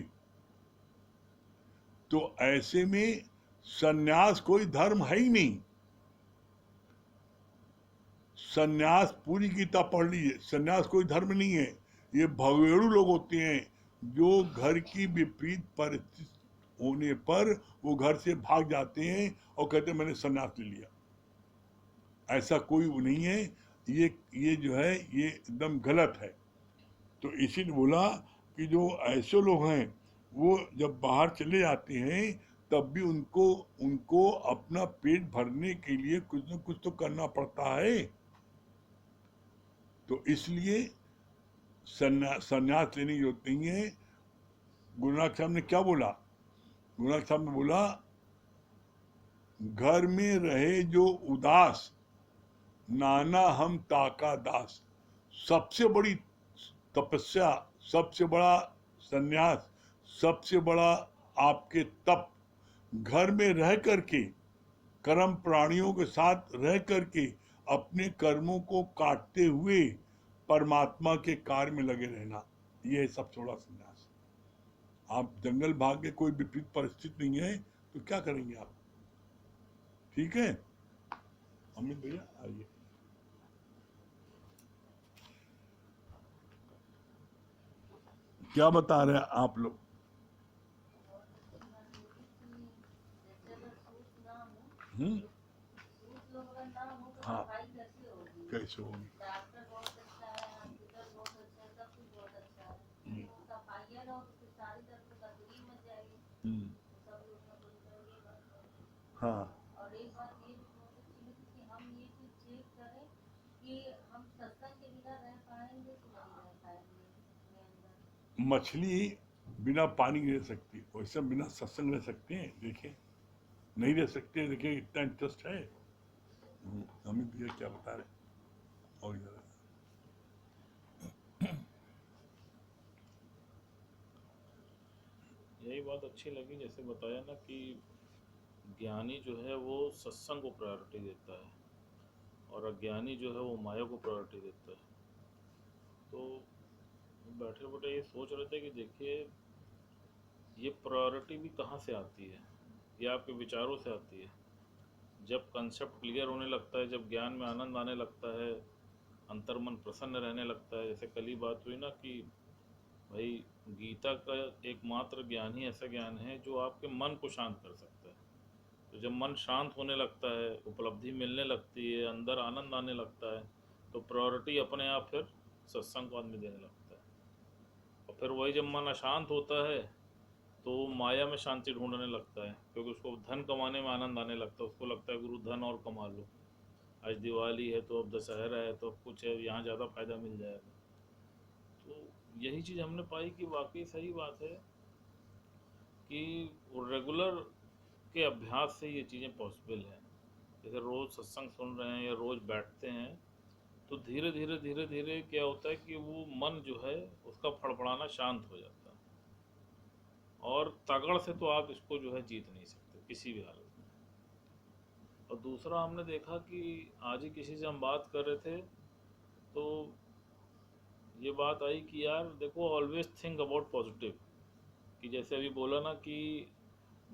तो ऐसे में सन्यास कोई धर्म है ही नहीं। सन्यास पूरी गीता पढ़ लीजिए, सन्यास कोई धर्म नहीं है। ये भगेड़ू लोग होते हैं जो घर की विपरीत परिस्थिति होने पर वो घर से भाग जाते हैं और कहते हैं मैंने सन्यास ले लिया। ऐसा कोई नहीं है। ये जो है ये एकदम गलत है। तो इसीलिए बोला कि जो ऐसे लोग हैं वो जब बाहर चले जाते हैं तब भी उनको उनको अपना पेट भरने के लिए कुछ न कुछ तो करना पड़ता है। तो इसलिए संन्यास लेने की जरूरत नहीं है। गुरु नानक साहब ने क्या बोला? गुरु नानक साहब ने बोला घर में रहे जो उदास, नाना हम ताका दास। सबसे बड़ी तपस्या, सबसे बड़ा संन्यास, सबसे बड़ा आपके तप घर में रह करके, कर्म प्राणियों के साथ रह करके अपने कर्मों को काटते हुए परमात्मा के कार्य में लगे रहना, यह है सबसे बड़ा संन्यास। आप जंगल भाग के, कोई विपरीत परिस्थिति नहीं है तो क्या करेंगे आप? ठीक है अमित भैया, आइए। क्या बता रहे हैं आप लोग? हाँ, कैसे होगी? हाँ, और एक बात ये भी बहुत अच्छी लगी कि हम ये चीज चेक करें कि हम सत्संग के बिना रह पाएंगे कि नहीं रह पाएंगे अपने अंदर। मछली बिना पानी नहीं रह सकती, वैसे बिना सत्संग रह सकते हैं? देखिए नहीं रह सकते। देखिए इतना इंटरेस्ट है। अमित भैया क्या बता रहे? और जरा यही बात अच्छी लगी जैसे बताया ना कि ज्ञानी जो है वो सत्संग को प्रायोरिटी देता है और अज्ञानी जो है वो माया को प्रायोरिटी देता है। तो बैठे बैठे ये सोच रहे थे कि देखिए ये प्रायोरिटी भी कहाँ से आती है, ये आपके विचारों से आती है। जब कंसेप्ट क्लियर होने लगता है, जब ज्ञान में आनंद आने लगता है, अंतर्मन प्रसन्न रहने लगता है। जैसे कल ही बात हुई ना कि भाई गीता का एकमात्र ज्ञान ही ऐसा ज्ञान है जो आपके मन को शांत कर सकता है। तो जब मन शांत होने लगता है, उपलब्धि मिलने लगती है, अंदर आनंद आने लगता है, तो प्रायोरिटी अपने आप फिर सत्संग को आदमी देने लगता है। और फिर वही जब मन अशांत होता है तो माया में शांति ढूंढने लगता है, क्योंकि उसको धन कमाने में आनंद आने लगता है। उसको लगता है गुरु धन और कमा लो, आज दिवाली है तो अब दशहरा है तो अब कुछ है, यहाँ ज़्यादा फायदा मिल जाएगा। तो यही चीज़ हमने पाई कि वाकई सही बात है कि रेगुलर के अभ्यास से ये चीज़ें पॉसिबल हैं। जैसे रोज़ सत्संग सुन रहे हैं या रोज़ बैठते हैं तो धीरे धीरे धीरे धीरे क्या होता है कि वो मन जो है उसका फड़फड़ाना शांत हो जाता है। और तगड़ से तो आप इसको जो है जीत नहीं सकते किसी भी हालत में। और दूसरा हमने देखा कि आज ही किसी से हम बात कर रहे थे तो ये बात आई कि यार देखो ऑलवेज थिंक अबाउट पॉजिटिव। कि जैसे अभी बोला ना कि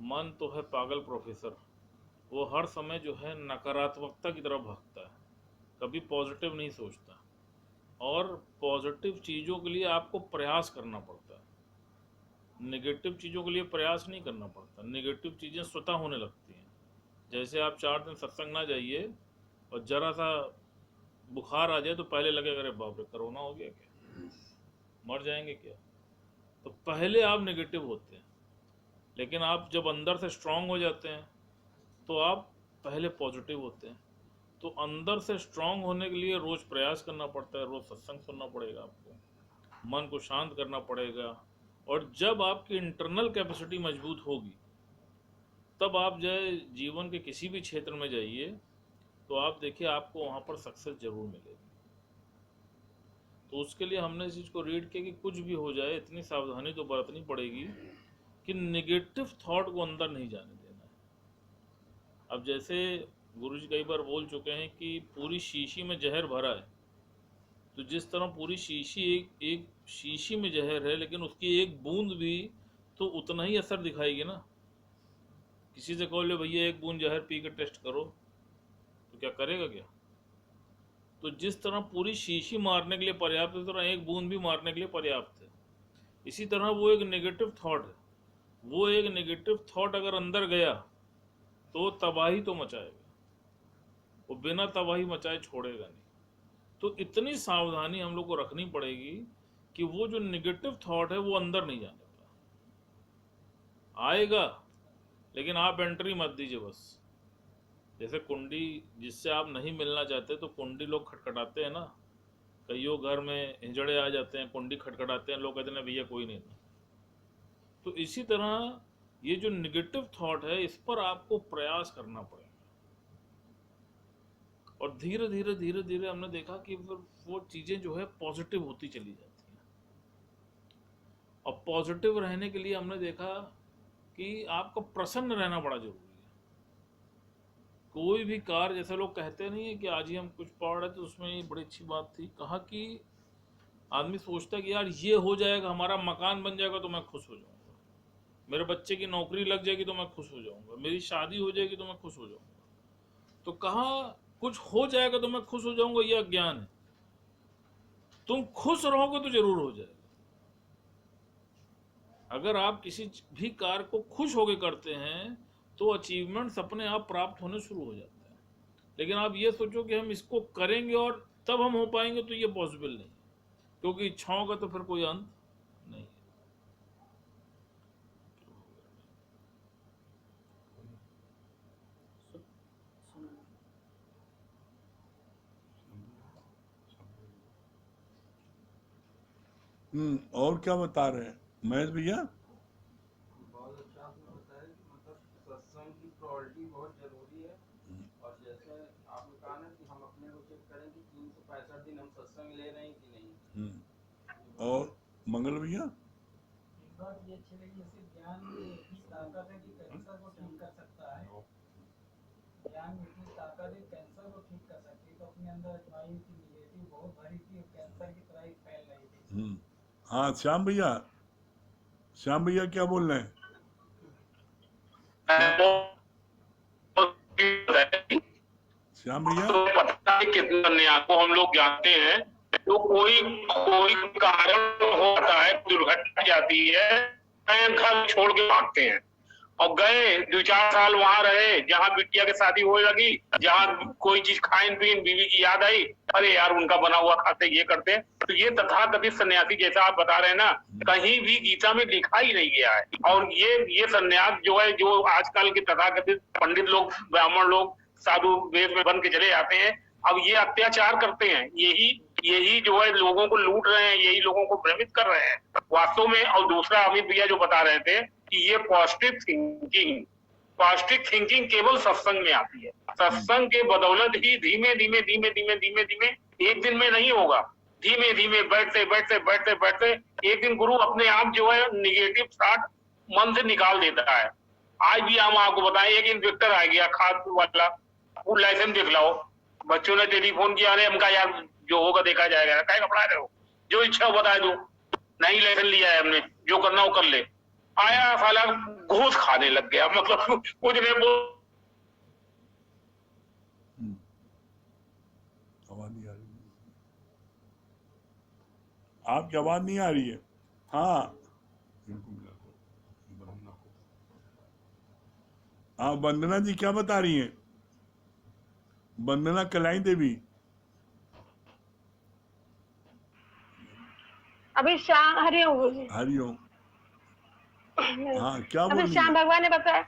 मन तो है पागल प्रोफेसर, वो हर समय जो है नकारात्मकता की तरफ भागता है, कभी पॉजिटिव नहीं सोचता। और पॉजिटिव चीज़ों के लिए आपको प्रयास करना पड़ता है, नेगेटिव चीज़ों के लिए प्रयास नहीं करना पड़ता। नेगेटिव चीज़ें स्वतः होने लगती हैं। जैसे आप 4 दिन सत्संग ना जाइए और ज़रा सा बुखार आ जाए तो पहले लगेगा अरे बाप रे कोरोना हो गया क्या, मर जाएंगे क्या। तो पहले आप नेगेटिव होते हैं, लेकिन आप जब अंदर से स्ट्रांग हो जाते हैं तो आप पहले पॉजिटिव होते हैं। तो अंदर से स्ट्रांग होने के लिए रोज प्रयास करना पड़ता है, रोज सत्संग सुनना पड़ेगा आपको, मन को शांत करना पड़ेगा। और जब आपकी इंटरनल कैपेसिटी मजबूत होगी तब आप जाए जीवन के किसी भी क्षेत्र में जाइए तो आप देखिए आपको वहाँ पर सक्सेस जरूर मिलेगी। तो उसके लिए हमने इस चीज़ को रीड किया कि कुछ भी हो जाए इतनी सावधानी तो बरतनी पड़ेगी कि नेगेटिव थॉट को अंदर नहीं जाने देना है। अब जैसे गुरुजी कई बार बोल चुके हैं कि पूरी शीशी में जहर भरा है, तो जिस तरह पूरी शीशी एक शीशी में जहर है, लेकिन उसकी एक बूंद भी तो उतना ही असर दिखाएगी ना। किसी से कहो ले भैया एक बूंद जहर पी के टेस्ट करो, तो क्या करेगा क्या? तो जिस तरह पूरी शीशी मारने के लिए पर्याप्त है, उस तरह एक बूंद भी मारने के लिए पर्याप्त है। इसी तरह वो एक नेगेटिव थॉट है, वो एक नेगेटिव थॉट अगर अंदर गया तो तबाही तो मचाएगा, वो बिना तबाही मचाए छोड़ेगा नहीं। तो इतनी सावधानी हम लोग को रखनी पड़ेगी कि वो जो नेगेटिव थॉट है वो अंदर नहीं जाने पाए। आएगा लेकिन आप एंट्री मत दीजिए बस। जैसे कुंडी जिससे आप नहीं मिलना चाहते तो कुंडी लोग खटखटाते हैं ना, कईयों घर में हिजड़े आ जाते हैं, कुंडी खटखटाते हैं, लोग कहते हैं भैया कोई नहीं। तो इसी तरह ये जो नेगेटिव थॉट है इस पर आपको प्रयास करना पड़ेगा। और धीरे धीरे धीरे धीरे हमने देखा कि वो चीज़ें जो है पॉजिटिव होती चली जाती हैं। और पॉजिटिव रहने के लिए हमने देखा कि आपको प्रसन्न रहना बड़ा जरूरी है। कोई भी कार्य, जैसे लोग कहते नहीं है कि आज ही हम कुछ पढ़ रहे थे उसमें ये बड़ी अच्छी बात थी, कहा कि आदमी सोचता है कि यार ये हो जाएगा, हमारा मकान बन जाएगा तो मैं खुश हो जाऊंगा, मेरे बच्चे की नौकरी लग जाएगी तो मैं खुश हो जाऊंगा, मेरी शादी हो जाएगी तो मैं खुश हो जाऊंगा। तो कहा कुछ हो जाएगा तो मैं खुश हो जाऊंगा, यह अज्ञान है। तुम खुश रहोगे तो जरूर हो जाएगा। अगर आप किसी भी कार्य को खुश होकर करते हैं तो अचीवमेंट्स अपने आप प्राप्त होने शुरू हो जाते हैं। लेकिन आप ये सोचो कि हम इसको करेंगे और तब हम हो पाएंगे, तो ये पॉसिबल नहीं, क्योंकि इच्छाओं का तो फिर कोई अंत नहीं है। और क्या बता रहे हैं महेश भैया? बहुत अच्छा आपने बताया कि मतलब सत्संग की प्रायोरिटी बहुत जरूरी है। और जैसे आपने कहा ना कि हम अपने को चेक करें कि 365 दिन हम सत्संग ले रहे हैं कि नहीं। और मंगल भैया? एक बात ये अच्छी लगी, जैसे ज्ञान में इतनी ताकत है कि कैंसर को ठीक कर सकता है। ज्ञान में इतनी ताकत है कैंसर को ठीक कर सकती है। तो अपने अंदर अजमाई थी, निगेटिव बहुत भरी थी, कैंसर की तरह ही फैल रही थी। हाँ श्याम भैया, श्याम भैया क्या बोल रहे हैं? श्याम भैया तो पता है कितना न्याय को हम लोग जानते हैं, तो कोई कारण होता है, दुर्घटना जाती है, घर छोड़ के भागते हैं और गए 2-4 साल वहां रहे, जहाँ बिटिया की शादी होने लगी, जहाँ कोई चीज खाइन पीन, बीवी की याद आई, अरे यार उनका बना हुआ खाते, ये करते। तो ये तथाकथित सन्यासी जैसा आप बता रहे हैं ना, कहीं भी गीता में लिखा ही नहीं गया है। और ये सन्यास जो है, जो आजकल के तथाकथित पंडित लोग, ब्राह्मण लोग साधु वेद में बन के चले जाते हैं, अब ये अत्याचार करते हैं, यही जो है लोगों को लूट रहे हैं, यही लोगों को भ्रमित कर रहे हैं वास्तव में। और दूसरा अमित भैया जो बता रहे थे कि ये पॉजिटिव थिंकिंग केवल सत्संग में आती है। सत्संग के बदौलत ही धीमे धीमे धीमे धीमे धीमे धीमे, एक दिन में नहीं होगा, धीमे धीमे बैठते बैठते बैठते बैठते एक दिन गुरु अपने आप जो है निगेटिव थॉट मन से निकाल देता है। आज भी हम आपको बताएं, एक इंस्पेक्टर आ गया खाद वाला, वो लाइसेंस दिख लाओ, बच्चों ने टेलीफोन किया, अरे हमका यार जो होगा देखा जाएगा, क्या कपड़ा रहे हो, जो इच्छा बता दो, नहीं लाइसेंस लिया है हमने, जो करना हो कर ले। आया साला घूस खाने लग गया, मतलब कुछ नहीं बोल। आवाज नहीं आ रही, आपकी आवाज नहीं आ रही है। हाँ हाँ, वंदना जी क्या बता रही हैं? वंदना कलाई देवी। अभी श्याम हरिओम। हरिओम। हाँ क्या अभी बोल श्याम भगवान ने बताया,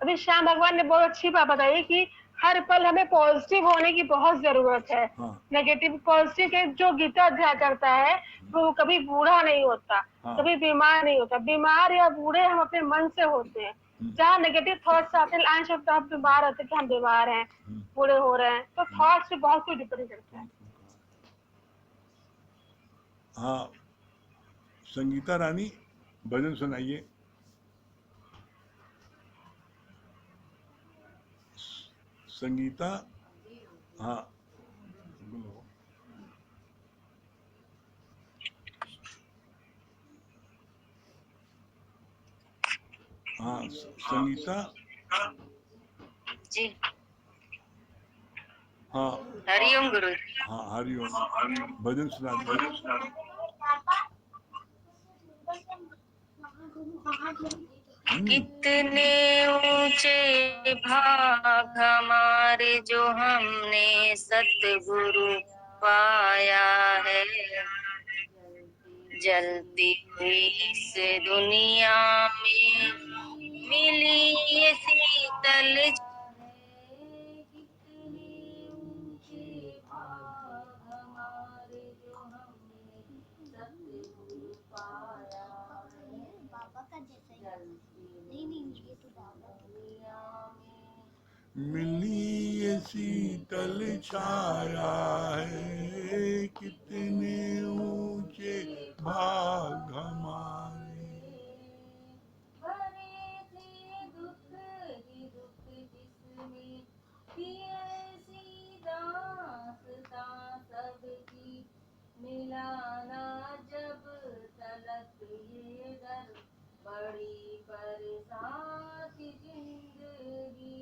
अभी श्याम भगवान ने बहुत अच्छी बात बताई कि हर पल हमें पॉजिटिव होने की बहुत जरूरत है। हाँ नेगेटिव पॉजिटिव के जो गीता अध्याय करता है वो कभी बूढ़ा नहीं होता, हाँ कभी बीमार नहीं होता। बीमार या बूढ़े हम अपने मन से होते हैं। जहाँ नेगेटिव थॉट्स आते हैं, लाइन शब्द आप बीमार होते कि हम बीमार हैं, बूढ़े हो रहे हैं, तो थॉट्स से बहुत कुछ डिपेंड करता है। हाँ संगीता रानी भजन सुनाइए। संगीता हाँ बोलो। हाँ संगीता जी हाँ हरिओम गुरु। हाँ हरिओम भजन सुना दीजिए। कितने ऊंचे भाग हमारे जो हमने सतगुरु पाया है। जलती हुई इस दुनिया में मिली ये शीतल मिली ये शीतल छाया है, कितने ऊंचे भाग हमारे। भरे थे दुख ही दुख जिसमें थी ऐसी दास्तां सबकी, मिलाना जब तलक ये दर बड़ी बरसात जिंदगी।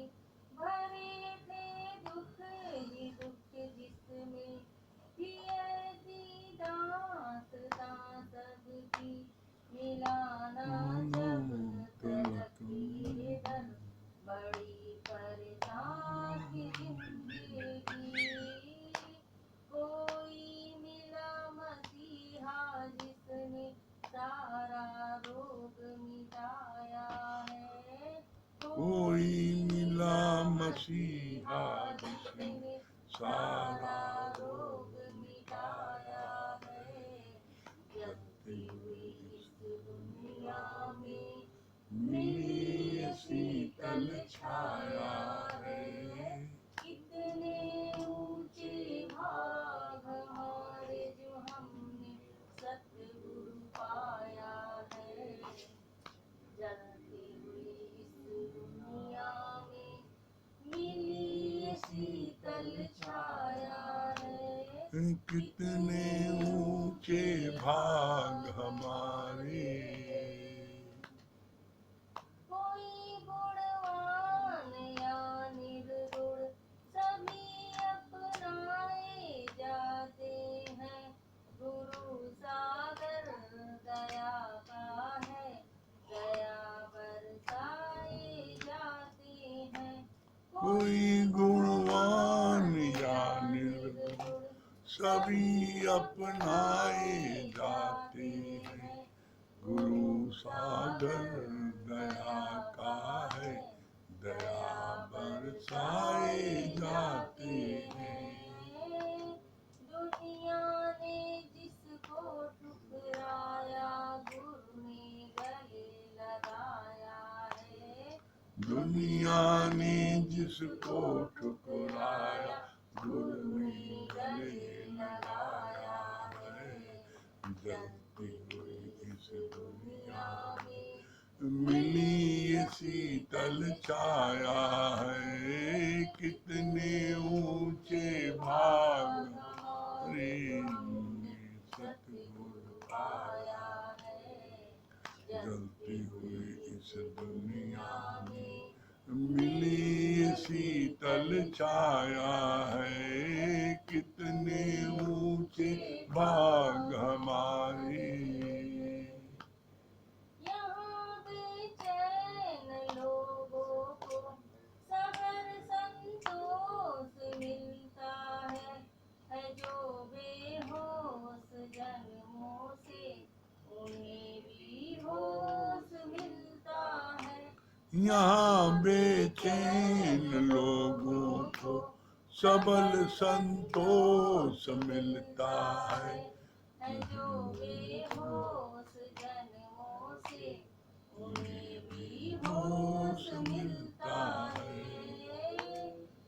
भरे थे दुख ही दुख जिसमें थी ऐसी दास्तां सबकी, मिलाना जब तलक ये दर बड़ी बरसात जिंदगी। कोई मिला मसीहा जिसने सारा रोग मिटाया है। कोई मिला मसीहा जिसने सारा रोग मिटाया है। जलती हुई इस दुनिया में मिली ये शीतल छाया है। कितने ऊंचे भाग हमारे जो हमने सतगुरु पाया है। जलती हुई इस दुनिया में मिली ये शीतल छाया है। कितने ऊंचे भाग हमारे। कोई गुणवान या निर्गुण सभी अपनाए जाते हैं। गुरु सागर दया का है, दया बरसाए जाते हैं। कोई गुणवान या निर्गुण सभी अपनाए जाते हैं। गुरु सागर दया का है, दया बरसाए जाते हैं। दुनिया ने जिसको ठुकराया गुरु ने गले लगाया है। दुनिया ने जिसको ठुकराया गुरु ने गले लगाया है। जलती हुई इस दुनिया में मिली ये शीतल छाया है। कितने ऊंचे भाग हमारे सतगुरु पाया है। जलती हुई इस दुनिया में मिली ये शीतल छाया है। कितने ऊंचे भाग हमारे। यहाँ बेचैन लोगों को सबर संतोष मिलता है जो बेहोश जन्मों से उन्हें भी होश मिलता है। यहाँ बेचैन लोगों को सबल संतोष मिलता है। जो बेहोश जन्मों से उन्हें भी होश मिलता है।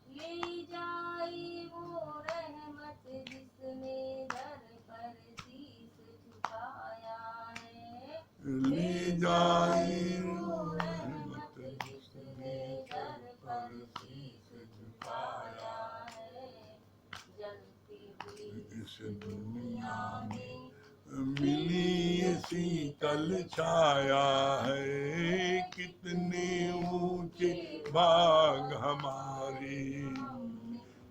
ले जाए वो रहमत जिसने दर पर शीश झुकाया है। ले जाए वो रहमत जिसने दर पर शीश झुकाया है। जलती हुई इस दुनिया में मिली शीतल छाया है। कितने ऊंचे भाग हमारे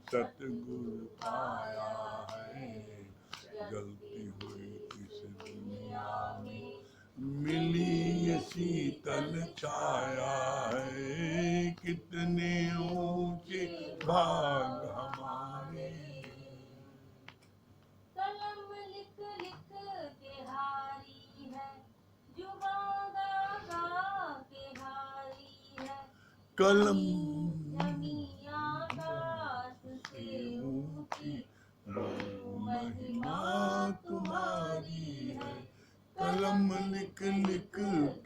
सतगुरु पाया है। जलती हुई इस दुनिया में मिली ये शीतल छाया है। कितने ऊंचे भाग हमारे। कलम लिख लिख के हारी है, जुबां गा गा के हारी है। कलम जमीन आकाश से ऊंची महिमा तुम्हारी है। कलम लिख लिख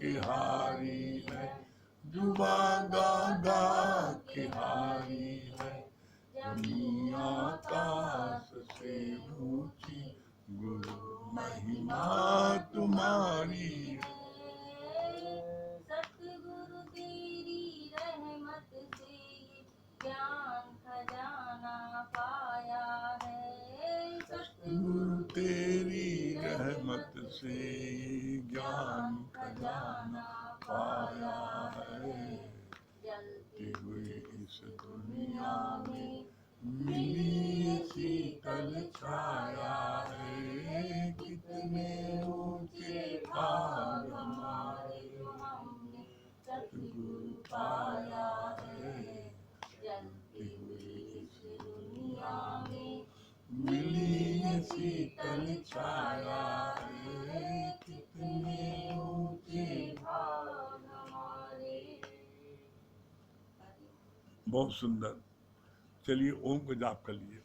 के हारी है। जुबां गा गा के हारी है। जमीन आकाश से ऊंची गुरु महिमा तुम्हारी है। सतगुरु तेरी रहमत से ये ज्ञान खजाना पाया है। गुरु तेरी रहमत से ज्ञान खजाना पाया है। जलती हुई इस दुनिया में मिली शीतल छाया है। कितने ऊंचे भाग हमारे जो हमने सतगुरु पाया है। जलती हुई इस दुनिया में मिली शीतल छाया है। कितने ऊंचे भाग हमारे। बहुत सुंदर। चलिए ओम को जाप कर लिए।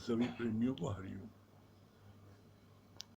सभी प्रेमियों को हरिओम।